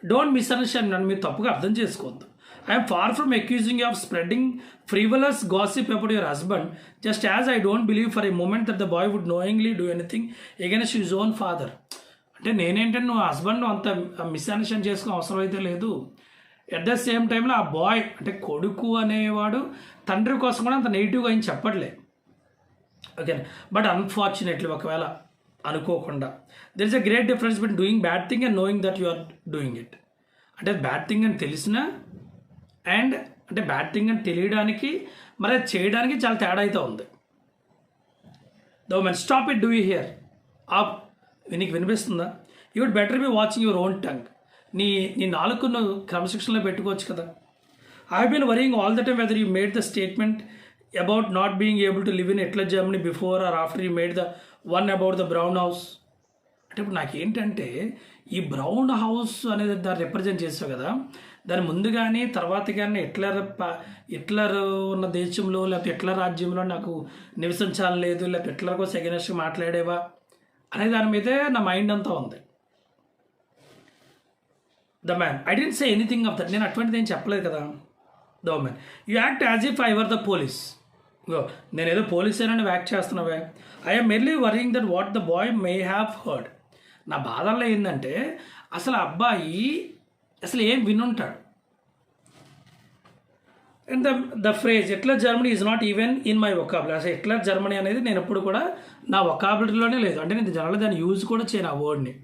డోంట్ మిస్అండర్స్టాండ్, నన్ను మీరు తప్పుగా అర్థం చేసుకోవద్దు. I'm far from accusing you of spreading frivolous gossip about your husband just as I don't believe for a moment that the boy would knowingly do anything against his own father. అంటే నేనేంటంటే నువ్వు హస్బెండ్ అంత మిస్అండర్స్టాండ్ చేసుకునే అవసరం అయితే లేదు. ఎట్ ద సేమ్ టైంలో ఆ బాయ్ అంటే కొడుకు అనేవాడు తండ్రి కోసం కూడా అంత నెగిటివ్గా ఏం చెప్పట్లే, ఓకే. బట్ అన్ఫార్చునేట్లీ ఒకవేళ అనుకోకుండా there is a great difference between doing bad thing and knowing that you are doing it. అంటే బ్యాడ్ థింగ్ అని తెలిసినా అండ్ అంటే బ్యాడ్ థింగ్ అని తెలియడానికి మరి అది చేయడానికి చాలా తేడా అయితే ఉంది. The man stop it, do you hear up. నీకు వినిపిస్తుందా? You would better be watching your own tongue. నీ నాలుగును క్రమశిక్షణలో పెట్టుకోవచ్చు కదా. I been worrying all the time whether you made the statement about not being able to live in Hitler Germany before or after you made the one about the brown House. అంటే ఇప్పుడు నాకేంటంటే ఈ బ్రౌన్ హౌస్ అనేది దాన్ని రిప్రజెంట్ చేసావు కదా, దాని ముందు కానీ తర్వాత కానీ హిట్లర్ ఉన్న దేశంలో లేకపోతే హిట్లర్ రాజ్యంలో నాకు నివసించాలని లేదు, లేకపోతే హిట్లర్ కోసం ఎగనెస్ట్గా మాట్లాడేవా అనే దాని మీదే నా మైండ్ అంతా ఉంది. The man, I didn't say anything of that. నేను అటువంటిది ఏం చెప్పలేదు కదా. The man, you act as if I were the police. నేను ఏదో పోలీస్ అయినా యాక్ట్ చేస్తున్నావే. I'm merely worrying that what the boy may have heard. నా బాధల్లో ఏంటంటే అసలు అబ్బాయి అసలు ఏం వినుంటాడు. And the phrase Hitler Germany is not even in my vocabulary. అసలు హిట్లర్ జర్మనీ అనేది నేను ఎప్పుడు కూడా నా వొకాబులరీలోనే లేదు. అంటే నేను జనరల్గా దాన్ని యూజ్ కూడా చేయను ఆ వర్డ్ని.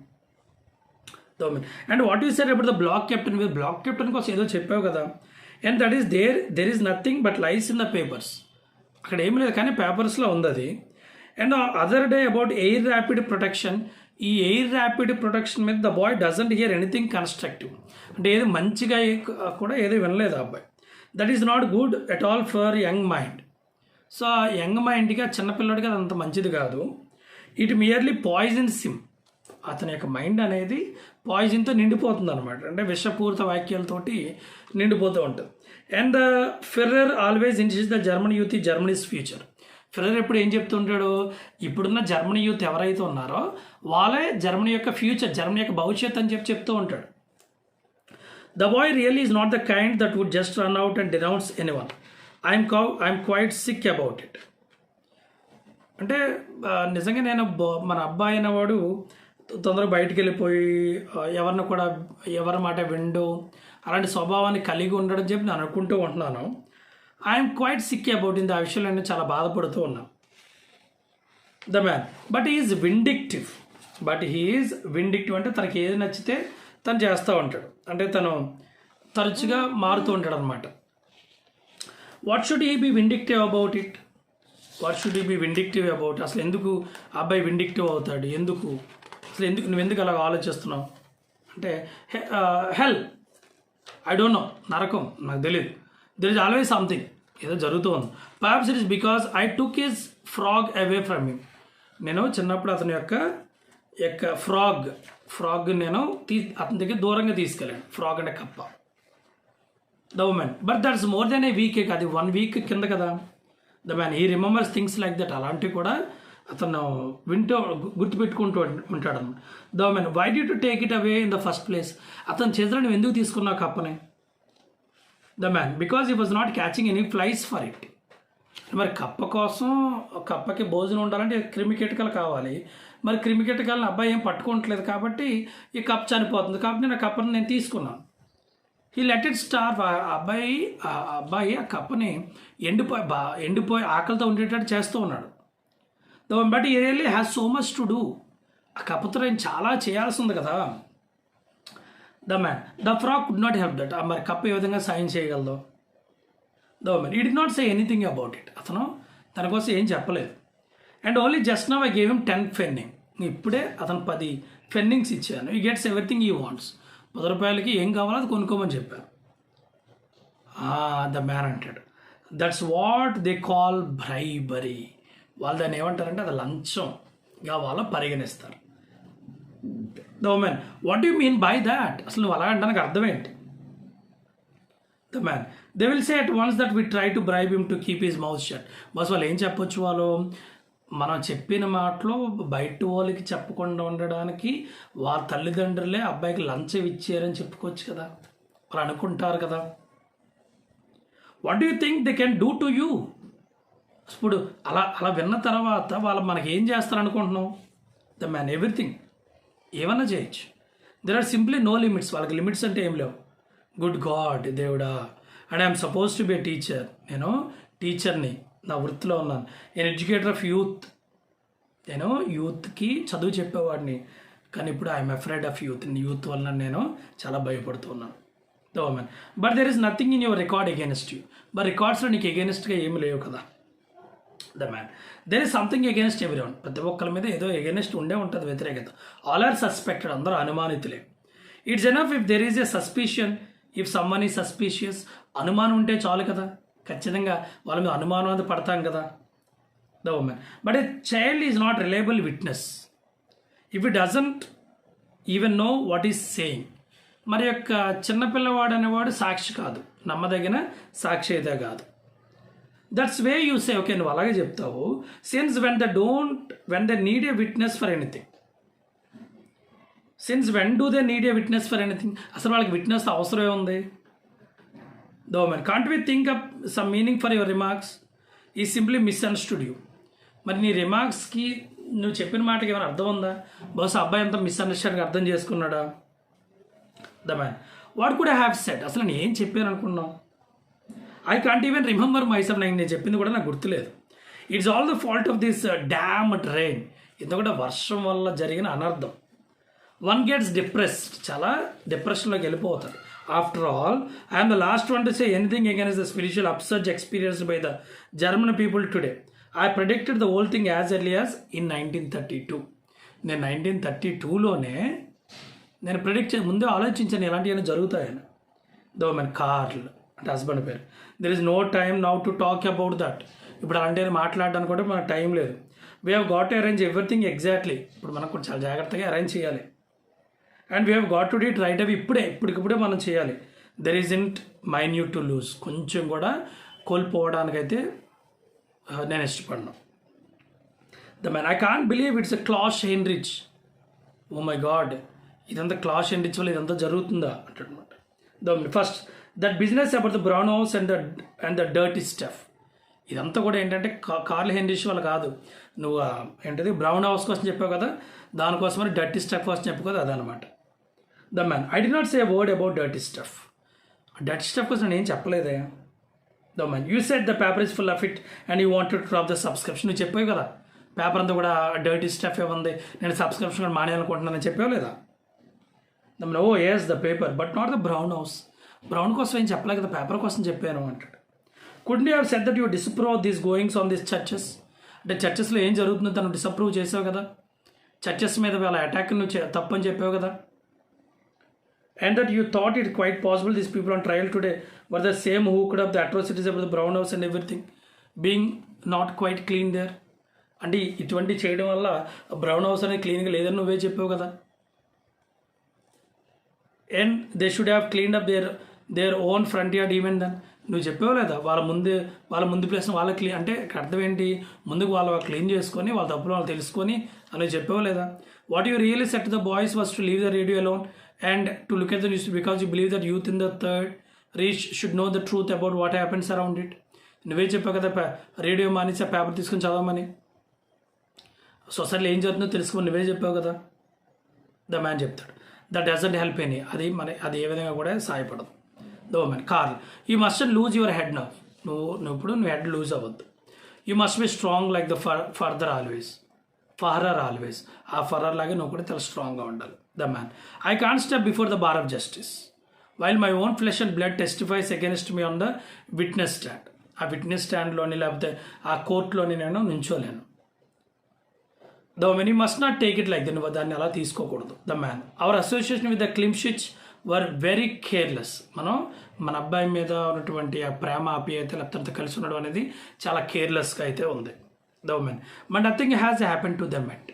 And what you said about the black captain. మీరు బ్లాక్ కెప్టెన్ కోసం ఏదో చెప్పావు కదా. And that is there is nothing but lies in the papers. అక్కడ ఏమి లేదు కానీ పేపర్స్లో ఉంది అది. And other day about air rapid protection. ఈ ఎయిర్ ర్యాపిడ్ ప్రొటెక్షన్ మీద the boy doesn't hear anything constructive. అంటే ఏదో మంచిగా కూడా ఏదో వినలేదు ఆ అబ్బాయి. That is not good at all for young mind. So ఆ యంగ్ మైండ్గా చిన్నపిల్లడికి అది అంత మంచిది కాదు. It merely poisons him. అతని యొక్క మైండ్ అనేది పాయిజన్తో నిండిపోతుంది అనమాట. అంటే విషపూరిత వాక్యాలతోటి నిండిపోతూ ఉంటుంది. And Ferrer always insist the German youth ఈ జర్మనీస్ ఫ్యూచర్. ఫెర్రర్ ఎప్పుడు ఏం చెప్తుంటాడు, ఇప్పుడున్న జర్మనీ యూత్ ఎవరైతే ఉన్నారో వాళ్ళే జర్మనీ యొక్క ఫ్యూచర్, జర్మనీ యొక్క భవిష్యత్ అని చెప్తూ ఉంటాడు. The boy really is not the kind that would just run out and denounce anyone. I'm quite sick about it. అంటే నిజంగా నేను మన అబ్బాయి అనేవాడు తొందరగా బయటికి వెళ్ళిపోయి ఎవరిని కూడా ఎవరి మాట విండు, అలాంటి స్వభావాన్ని కలిగి ఉండడం చెప్పి నేను అనుకుంటూ ఉంటున్నాను. I'm quite sick about in ఆ విషయంలో నేను చాలా బాధపడుతూ ఉన్నాను. The man but is vindictive. అంటే తనకి ఏది నచ్చితే తను చేస్తూ ఉంటాడు, అంటే తను తరచుగా మారుతూ ఉంటాడు అనమాట. What should he be vindictive about it? అసలు ఎందుకు అబ్బాయి విండిక్టివ్ అవుతాడు? నువ్వు ఎందుకు అలా ఆలోచిస్తున్నావు అంటే హెల్ ఐ డోంట్ నో, నరకం నాకు తెలియదు. దెర్ ఇస్ ఆల్వేస్ సంథింగ్, ఏదో జరుగుతూ ఉంది. Perhaps it is because I took his frog away from him. నేను చిన్నప్పుడు అతని యొక్క ఫ్రాగ్ నేను అతని దగ్గర దూరంగా తీసుకెళ్ళాను. ఫ్రాగ్ అంటే కప్ప, the woman. But that's more than a week, అది 1 వీక్ కింద కదా. The man he remembers things like that. అలాంటివి కూడా అతను గుర్తుపెట్టుకుంటూ ఉంటాడు అన్నమాట. The woman why did to take it away in the first place? అతని చేతిలో నువ్వు ఎందుకు తీసుకున్నావు కప్పని? The man because he was not catching any flies for it. మరి కప్పకి భోజనం ఉండాలంటే క్రిమికీటకాలు కావాలి. మరి క్రిమికీటకాలను అబ్బాయి ఏం పట్టుకోవట్లేదు కాబట్టి ఈ కప్ప చనిపోతుంది. కాబట్టి నేను ఆ కప్పని నేను తీసుకున్నాను. He let it starve. అబ్బాయి ఆ కప్పని ఎండిపోయి ఆకలితో ఉండేటట్టు చేస్తూ ఉన్నాడు. బట్ ఈ really has so much to do. ఆ కప్పతో నేను చాలా చేయాల్సి ఉంది కదా. The frog could not help that. మరి కప్ప ఏ విధంగా సాయం చేయగలదు? ద ఉమెన్ ఈ D not say anything about it. అతను తన కోసం ఏం చెప్పలేదు. And only just now I gave him 10 ఫెన్నింగ్. ఇప్పుడే అతను 10 ఫెన్నింగ్స్ ఇచ్చాను. ఈ గెట్స్ ఎవ్రీథింగ్ ఈ వాంట్స్. 10 రూపాయలకి ఏం కావాలో అది కొనుక్కోమని చెప్పాను. ద మ్యాన్ అంటాడు, that's what they call bribery. వాళ్ళు దాన్ని ఏమంటారంటే అది లంచంగా వాళ్ళు పరిగణిస్తారు. The woman what do mean by that? అసలు నువ్వు అలా అంటానికి అర్థం ఏంటి? The man they will say at once that we try to bribe him to keep his mouth shut. Bus వాళ్ళు ఏం చెప్పొచ్చు? మనం చెప్పిన మాటలో బయట వాళ్ళకి చెప్పకుండా ఉండడానికి వాళ్ళ తల్లిదండ్రులే అబ్బాయికి లంచం ఇచ్చారని చెప్పుకోవచ్చు కదా, వాళ్ళు అనుకుంటారు కదా. What do you think they can do to you? ఇప్పుడు అలా విన్న తర్వాత వాళ్ళు మనకి ఏం చేస్తారనుకుంటున్నాం? ద మ్యాన్ ఎవ్రీథింగ్, ఏమన్నా చేయొచ్చు. There are simply no limits. వాళ్ళకి లిమిట్స్ అంటే ఏం లేవు. గుడ్ గాడ్ దేవుడా, and I'm suppose to be a teacher. నేను టీచర్ని, నా వృత్తిలో ఉన్నాను. నేను ఎడ్యుకేటర్ ఆఫ్ యూత్. నేను యూత్కి చదువు చెప్పేవాడిని. కానీ ఇప్పుడు ఐఎమ్ అఫ్రైడ్ ఆఫ్ యూత్ వల్ల నేను చాలా భయపడుతున్నాను. The woman but there is nothing in your record against you. But రికార్డ్స్లో నీకు అగేన్స్ట్గా ఏమి లేవు కదా. The man there is something against everyone. ప్రతి ఒక్కరి మీద ఏదో అగేన్స్ట్ ఉండే ఉంటుంది, వ్యతిరేకత. ఆల్ ఆర్ సస్పెక్టెడ్, అందరూ అనుమానితులే. It's enough if there is a suspicion, if someone is suspicious. అనుమానం ఉంటే చాలు కదా, ఖచ్చితంగా వాళ్ళ మీద అనుమానం అది పడతాం కదా. The woman but a child is not reliable witness if it doesn't even know what is saying. మరి యొక్క చిన్నపిల్లవాడు అనేవాడు సాక్షి కాదు, నమ్మదగిన సాక్షి అయితే కాదు. That's way you say okay, నువ్వు అలాగే చెప్తావు. Since when they need a witness for anything. Since when do they need a witness for anything? అసలు వాళ్ళకి విట్నెస్ అవసరమే ఉంది. The woman can't we think up some meaning for your remarks? He simply misunderstood you. మరి నీ రిమార్క్స్కి నువ్వు చెప్పిన మాటకి ఏమైనా అర్థం ఉందా? బహుశా అబ్బాయి అంతా మిస్అండర్స్టాండింగ్ అర్థం చేసుకున్నాడా? The man what could I have said? అసలు నేను ఏం చెప్పాను అనుకున్నావు? I can't even remember myself. నేను చెప్పింది కూడా నాకు గుర్తులేదు. It's all the fault of this damned rain. ఇది కూడా వర్షం వల్ల జరిగిన అనర్థం. వన్ గెట్స్ డిప్రెస్డ్, చాలా డిప్రెషన్లోకి వెళ్ళిపోతాడు. After all I'm the last one to say anything against the spiritual upsurge experienced by the German people today. I predicted the whole thing as early as in 1932. నేను 1932లోనే నేను ప్రెడిక్ట్ ముందే ఆలోచించాను ఇలాంటివన్నీ జరుగుతాయని. దో మన కార్ల్ అంటే హస్బెండ్ పేరు. There is no time now to talk about that. ఇప్పుడు అలాంటివి మాట్లాడడానికి కూడా మనకు టైం లేదు. We have got to arrange everything exactly. ఇప్పుడు మనం కూడా చాలా జాగ్రత్తగా అరేంజ్ చేయాలి. And we have got to do it right అవి ఇప్పటికిప్పుడే మనం చేయాలి. There is isn't minute to lose. కొంచెం కూడా కోల్పోవడానికైతే నేను ఇష్టపడను. The man I can't believe it's a Klaus Heinrich. Oh my God, ఇదంతా క్లాస్ హెన్రిచ్ వల్ల ఇదంతా జరుగుతుందా అంటాడనమాట. The first that business about the brown house and the dirty stuff. ఇదంతా కూడా ఏంటంటే కార్ల్ హెన్రిచ్ వల్ల కాదు. నువ్వు ఏంటది బ్రౌన్ హౌస్ కోసం చెప్పావు కదా, దానికోసమని డర్టీ స్టఫ్ కోసం చెప్పు కదా, అదనమాట. The man I did not say word about dirty stuff. Dirty stuff కోసం నేను ఏం చెప్పలేదే. The man you said the paper is full of it and you want to drop the subscription. నువ్వు చెప్పావు కదా పేపర్ అంతా కూడా డర్టీ స్టఫ్ ఉంది, నేను సబ్స్క్రిప్షన్ కూడా మానేయాలనుకుంటున్నానని చెప్పావు లేదా. Oh yes the paper but not the brown house. Brown కోసం ఏం చెప్పలే కదా, పేపర్ కోసం చెప్పాను అంటాడు. Could you have said that you disapprove this goings on this churches. అంటే చర్చెస్లో ఏం జరుగుతుందో తను డిసప్రూవ్ చేసావు కదా, చర్చెస్ మీద వాళ్ళ అటాక్ నువ్వు తప్పని చెప్పావు కదా. And that you thought it quite possible this people on trial today were the same who could of the atrocities about the brown house and everything being not quite clean there. అంటే ఇటువంటి చేయడం వల్ల బ్రౌన్ హౌస్ అనేది క్లీన్గా లేదని నువ్వే చెప్పావు కదా. And they should have cleaned up their own front yard even then. నువ్వు చెప్పావు లేదా వాళ్ళ ముందు ప్లేస్ని వాళ్ళ క్లీన్, అంటే అర్థం ఏంటి, ముందుకు వాళ్ళు క్లీన్ చేసుకొని వాళ్ళ తప్పులు వాళ్ళు తెలుసుకొని అని చెప్పావు లేదా. What you really set the boys was to leave the radio alone and to look at the news because you believe that youth in the third reach should know the truth about what happens around it. నువ్వే చెప్పావు కదా రేడియో మానేసి పేపర్ తీసుకొని చదవమని, సొసైటీలో ఏం జరుగుతుందో తెలుసుకోమని నువ్వే చెప్పావు కదా. ద మ్యాన్ చెప్తాడు దట్ డజంట్ హెల్ప్ ఎనీ. అది ఏ విధంగా కూడా సహాయపడదు. The man Karl you must lose your head now. నువ్వు హెడ్ లూజ్ అవ్వద్దు. You must be strong like the Führer always. ఆ ఫర్రర్ లాగే నువ్వు కూడా చాలా స్ట్రాంగ్గా ఉండాలి. The man I can't step before the bar of justice while my own flesh and blood testifies against me on the witness stand. ఆ విట్నెస్ స్టాండ్లోని లేకపోతే ఆ కోర్టులోని నేను నుంచోలేను. The men you must not take it like నువ్వు దాన్ని అలా తీసుకోకూడదు. The man our association with the Klimsch were very careless. మన అబ్బాయి మీద ఉన్నటువంటి ఆ ప్రేమ ఆప్యాయత లేకపోతే కలిసి ఉండడం అనేది చాలా కేర్లెస్గా అయితే ఉంది. The men but nothing has happen to them yet.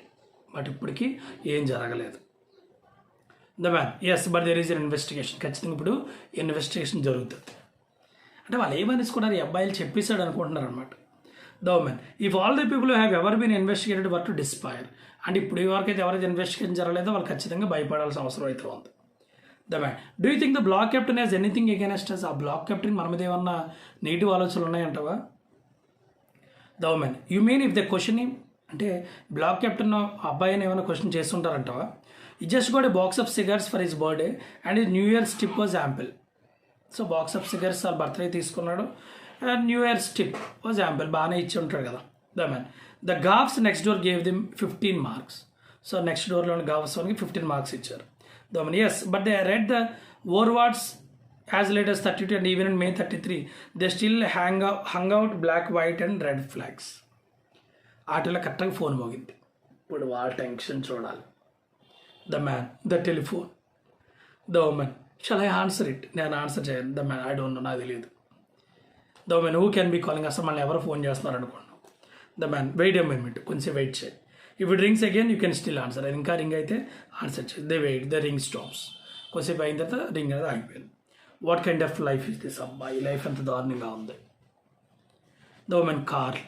But ఇప్పటికీ ఏం జరగలేదు. The man yes but there is an investigation. ఖచ్చితంగా ఇప్పుడు ఇన్వెస్టిగేషన్ జరుగుతుంది. అంటే వాళ్ళు ఏమనేసుకున్నారు, ఈ అబ్బాయిలు చెప్పేశాడు అనుకుంటున్నారు అనమాట. The woman if all the people have ever been investigated were to despair. అంటే ఇప్పుడు ఎవరికైతే ఎవరైతే ఇన్వెస్టిగేషన్ జరగలేదో వాళ్ళు ఖచ్చితంగా భయపడాల్సిన అవసరం అయితే ఉంది. The man do you think the black captain has anything against us. ఆ బ్లాక్ కెప్టెన్ మన మీద ఏమన్నా నెగిటివ్ ఆలోచనలు ఉన్నాయంటవా. The woman you mean if the question అంటే బ్లాక్ కెప్టెన్ అబ్బాయిని ఏమైనా క్వశ్చన్ చేస్తుంటారంటవా. He just got a box of cigars for his birthday and his new year's tip was ample. So box of cigars వాళ్ళ బర్త్డే తీసుకున్నాడు and new year's tip was ample, బాగానే ఇచ్చి ఉంటాడు కదా. The man the Gaus next door gave them 15 marks. So next డోర్లోని గావ్స్ వానికి 15 మార్క్స్ ఇచ్చారు. The man yes but they read the overwards as late as 32 and even in May 33 they still hung out black, white and red flags. ఆటలో కరెక్ట్గా ఫోన్ మోగింది. ఇప్పుడు వాళ్ళ టెన్షన్ చూడాలి. The man the telephone. The woman shall I answer it. నేను ఆన్సర్ చేయను. The man I don't know, నాకు తెలియదు. The woman who can be calling. అసలు మళ్ళీ ఎవరు ఫోన్ చేస్తున్నారు అనుకోండి. The man wait a minute, కొంచెం వెయిట్ చేయి. If it rings again you can still answer. ఇంకా రింగ్ అయితే ఆన్సర్ చేయి. They wait, the ring stops. కొంచెంసేపు అయిన తర్వాత రింగ్ అనేది ఆగిపోయింది. What kind of life is this. అబ్బాయి లైఫ్ అంత దారుణంగా ఉంది. The woman Karl.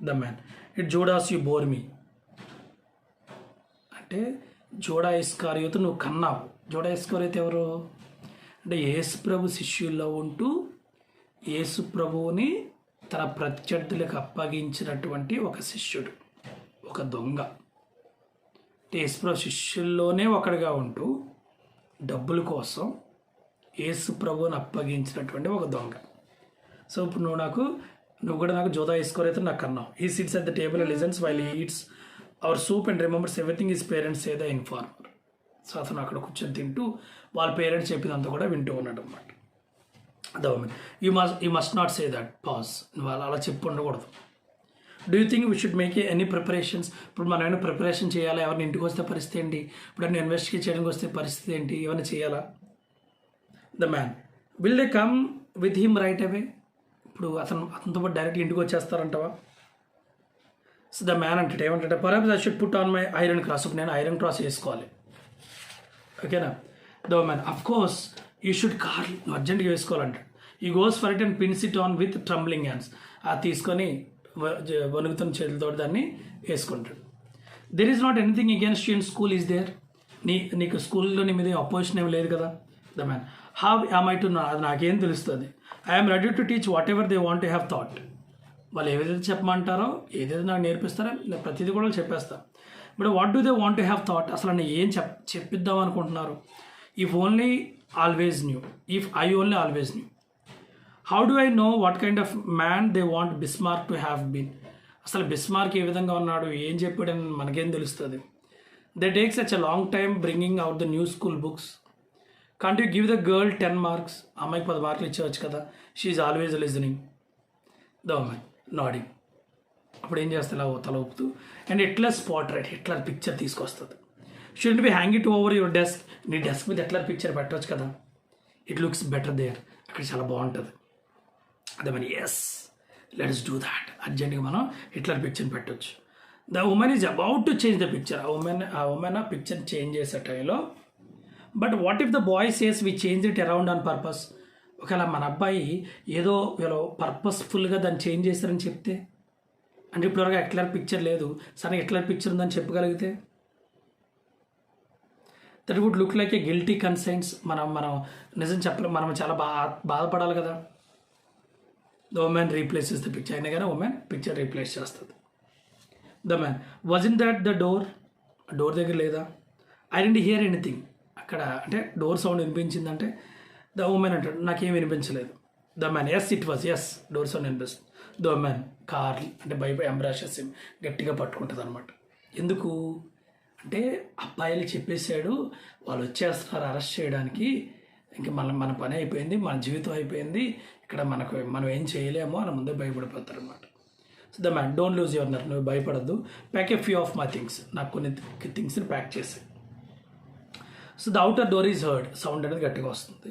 The man it Judas you bore me. అంటే జోడా ఇస్కారియోతు నువ్వు కన్నావు. జోడా ఇస్కారియోతు ఎవరు అంటే యేసు ప్రభు శిష్యుల్లో ఉంటూ యేసు ప్రభువుని తన ప్రత్యర్థులకు అప్పగించినటువంటి ఒక శిష్యుడు, ఒక దొంగ. యేసు ప్రభు శిష్యుల్లోనే ఒకడిగా ఉంటూ డబ్బుల కోసం యేసు ప్రభువుని అప్పగించినటువంటి ఒక దొంగ. సో ఇప్పుడు నువ్వు కూడా నాకు జోదా ఇస్కారియోతు నాకు కన్నావు. He sits at the table and listens while he eats our soup and remembers everything his parents say the informer. So అతను అక్కడ కూర్చొని తింటూ వాళ్ళ పేరెంట్స్ చెప్పినంత కూడా వింటూ ఉన్నాడు అనమాట. The woman you must not say that pause. నువ్వు అలా చెప్పు ఉండకూడదు. Do you think we should make any preparations. ఇప్పుడు మనం ఏమైనా ప్రిపరేషన్ చేయాలా, ఎవరిని ఇంటికి వస్తే పరిస్థితి ఏంటి, ఇప్పుడు అన్ని ఇన్వెస్టిగేట్ చేయడానికి వస్తే పరిస్థితి ఏంటి, ఏమైనా చేయాలా. The man will they come with him right away. ఇప్పుడు అతనితో పాటు డైరెక్ట్ ఇంటికి వచ్చేస్తారంటవా. సో ద మ్యాన్ అంటే ఏమంటే perhaps I should put on my iron cross. ఇప్పుడు నేను ఐరన్ క్రాస్ వేసుకోవాలి. ఓకేనా. The man of course you should Karl. నువ్వు అర్జెంట్గా వేసుకోవాలంటాడు. He goes for it and pins it on with trembling hands. అది తీసుకొని వణుకుతున్న చేతులతో దాన్ని వేసుకుంటాడు. There is not anything against you in school is there. నీకు స్కూల్లో నీ మీద అపోజిషన్ ఏమి లేదు కదా. The man how am I to no. అది నాకేం తెలుస్తుంది. I'm ready to teach whatever they want to have thought. వాళ్ళు ఏదైతే చెప్పమంటారో ఏదైతే నాకు నేర్పిస్తారో ప్రతిదీ కూడా చెప్పేస్తాను. But what do they want to have thought. అసలు నేను ఏం చెప్పిద్దాం అనుకుంటున్నారు. If only always knew, if I only always knew, how do I know what kind of man they want Bismarck to have been. అసలు బిస్మార్క్ ఏ విధంగా ఉన్నాడు, ఏం చెప్పాడని మనకేం తెలుస్తుంది. They take such a long time bringing out the new school books. Can't you give the girl 10 marks, అమ్మాయికి 10 మార్కులు ఇచ్చేవచ్చు కదా. She's always listening, the woman nodding. అప్పుడు ఏం చేస్తే ఇలా తల ఊపుతూ, and Hitler's portrait, Hitler picture తీసుకొస్తుంది. Should be hang it over your desk, నీ డెస్క్ మీద హిట్లర్ పిక్చర్ పెట్టవచ్చు కదా, ఇట్ లుక్స్ బెటర్ దేర్, అక్కడ చాలా బాగుంటుంది. అదే మన ఎస్ లెట్స్ డూ దాట్, అర్జెంట్గా మనం హిట్లర్ పిక్చర్ పెట్టవచ్చు. The woman is about to change the picture, ఆ ఉమెన్ ఆ పిక్చర్ చేంజ్ చేసే టైంలో, but what if the boy says we change it around on purpose. ఒకవేళ మన అబ్బాయి ఏదో వీళ్ళు పర్పస్ఫుల్గా దాన్ని చేంజ్ చేస్తారని చెప్తే, అంటే ఇప్పటివరకు హిట్లర్ పిక్చర్ లేదు, సరే హిట్లర్ పిక్చర్ ఉందని చెప్పగలిగితే, that would look like a guilty conscience. మనం నిజం చెప్పలేం, మనం చాలా బాధపడాలి కదా. The woman replaces the picture, అయినా కానీ ఉమెన్ పిక్చర్ రీప్లేస్ చేస్తుంది. The man was in that the door, door దగ్గర లేదా. ఐ డెంట్ హియర్ ఎనీథింగ్, అక్కడ అంటే డోర్ సౌండ్ వినిపించిందంటే ద ఉమెన్ అంటాడు నాకేం వినిపించలేదు. The man yes it was, yes door sound వినిపిస్తుంది. ద ఉమెన్ కార్ అంటే భయపడి ఎంబ్రాషెస్ గట్టిగా పట్టుకుంటుంది అనమాట. ఎందుకు అంటే అబ్బాయిలు చెప్పేశాడు, వాళ్ళు వచ్చేస్తున్నారు అరెస్ట్ చేయడానికి, ఇంకా మన పని అయిపోయింది, మన జీవితం అయిపోయింది, ఇక్కడ మనం ఏం చేయలేమో అని ముందే భయపడిపోతారు అనమాట. So the man don't lose your nerve, నువ్వు భయపడద్దు, pack a few of my things, నాకు కొన్ని థింగ్స్ని ప్యాక్ చేసి. So the outer door is heard, sound అనేది గట్టిగా వస్తుంది.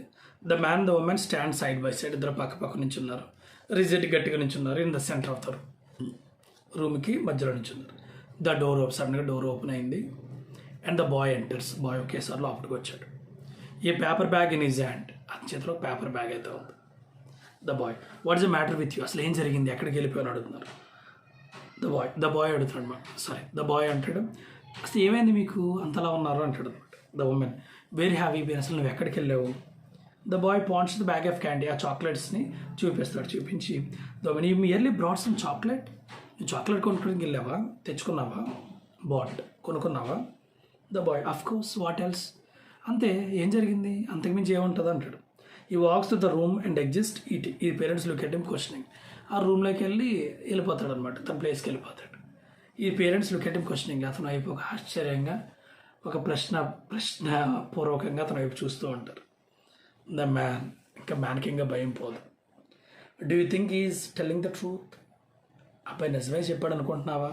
The man the woman stand side by side, ఇద్దరు పక్క నుంచి ఉన్నారు. రిజెట్ గట్టిగా నుంచి ఉన్నారు. In the centre of the రూమ్కి మధ్యలో నుంచి ఉన్నారు. ద డోర్ సడన్గా డోర్ ఓపెన్ అయింది. And the boy enters, bye ఒకేసారి లోపలికి వచ్చాడు. A paper bag in his hand, అతని చేతిలో పేపర్ బ్యాగ్ అయితే ఉంది. The boy what is the matter with you, అసలు ఏం జరిగింది, ఎక్కడికి వెళ్ళిపోయాను అడుగుతున్నారు. ద బాయ్ అడుగుతాడు అనమాట. సారీ ద బాయ్ అంటాడు, అసలు ఏమైంది మీకు అంతలా ఉన్నారు అంటాడు అనమాట. The woman very happy been, అసలు నువ్వు ఎక్కడికి వెళ్ళావు. The boy points the bag of candy, ఆ చాక్లెట్స్ని చూపిస్తాడు. చూపించి the woman you merely brought some chocolate, నువ్వు చాక్లెట్ కొనుక్కోడానికి వెళ్ళావా, తెచ్చుకున్నావా, కొనుక్కున్నావా. The boy of course what else, అంతే ఏం జరిగింది, అంతకుమించి ఏముంటుంది అంటాడు. He walks to the room and exist he parents look at him questioning, ఆ రూమ్లోకి వెళ్ళిపోతాడు అనమాట, తన ప్లేస్కి వెళ్ళిపోతాడు. ఈ parents look at him questioning, అతను వైపు ఒక ఆశ్చర్యంగా ఒక ప్రశ్నపూర్వకంగా అతను వైపు చూస్తూ ఉంటారు. ద మ్యాన్, ఇంకా మ్యాన్కి ఇంకా భయం పోదు. Do you think is telling the truth, అబ్బాయి నిజమే చెప్పాడు అనుకుంటున్నావా.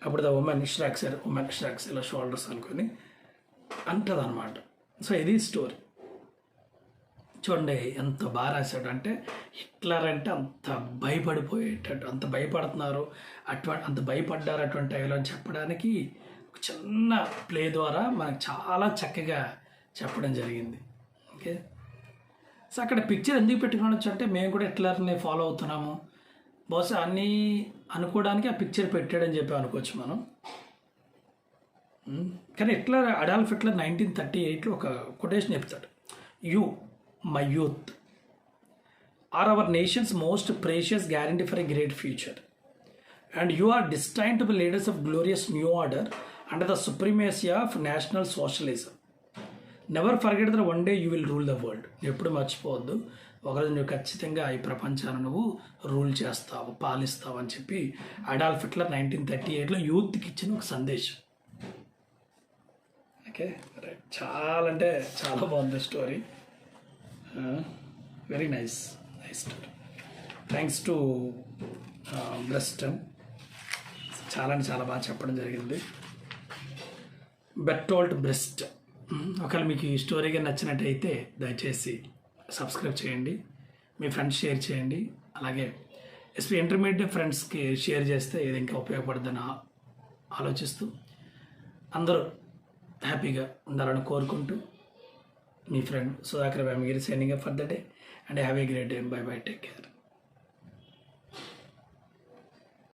అప్పుడు ద ఉమెన్ స్ట్రాక్స్ ఇలా షోల్డర్స్ అనుకొని అంటుంది అనమాట. సో ఇది స్టోరీ. చూడండి ఎంత బాగా రాశాడు అంటే, హిట్లర్ అంటే అంత భయపడిపోయేటట్టు, అంత భయపడుతున్నారు, అంత భయపడ్డారు అటువంటి టైంలో అని చెప్పడానికి ఒక చిన్న ప్లే ద్వారా మనకు చాలా చక్కగా చెప్పడం జరిగింది. ఓకే, సో అక్కడ పిక్చర్ ఎందుకు పెట్టుకోవచ్చు అంటే, మేము కూడా హిట్లర్ని ఫాలో అవుతున్నాము, బహుశా అన్నీ అనుకోవడానికి ఆ పిక్చర్ పెట్టాడని చెప్పి అనుకోవచ్చు మనం. కానీ అడాల్ఫ్ హిట్లర్ 1938లో ఒక కొటేషన్ చెప్తాడు, you my youth are our nation's most precious guarantee for a great future and you are destined to be leaders of glorious new order under the supremacy of national socialism. Never forget the one day you will rule the world. నువ్వు ఎప్పుడు మర్చిపోవద్దు, ఒకరోజు నువ్వు ఖచ్చితంగా ఈ ప్రపంచాన్ని నువ్వు రూల్ చేస్తావు, పాలిస్తావు అని చెప్పి అడాల్ఫ్ హిట్లర్ 1938లో యూత్కి ఇచ్చిన ఒక సందేశం. ఓకే రైట్, చాలా అంటే చాలా బాగుంది story, very nice story. Thanks to Brecht, చాలా అంటే చాలా బాగా చెప్పడం జరిగింది. Bertolt Brecht. ఒకవేళ మీకు ఈ స్టోరీగా నచ్చినట్టయితే దయచేసి సబ్స్క్రైబ్ చేయండి, మీ ఫ్రెండ్స్ షేర్ చేయండి, అలాగే ఇంటర్మీడియట్ ఫ్రెండ్స్కి షేర్ చేస్తే ఇది ఇంకా ఉపయోగపడుతుందని ఆలోచిస్తూ అందరూ హ్యాపీగా ఉండాలని కోరుకుంటూ మీ friend Sudhakar Vemagiri signing up for the day and have a great day. Bye bye, take care.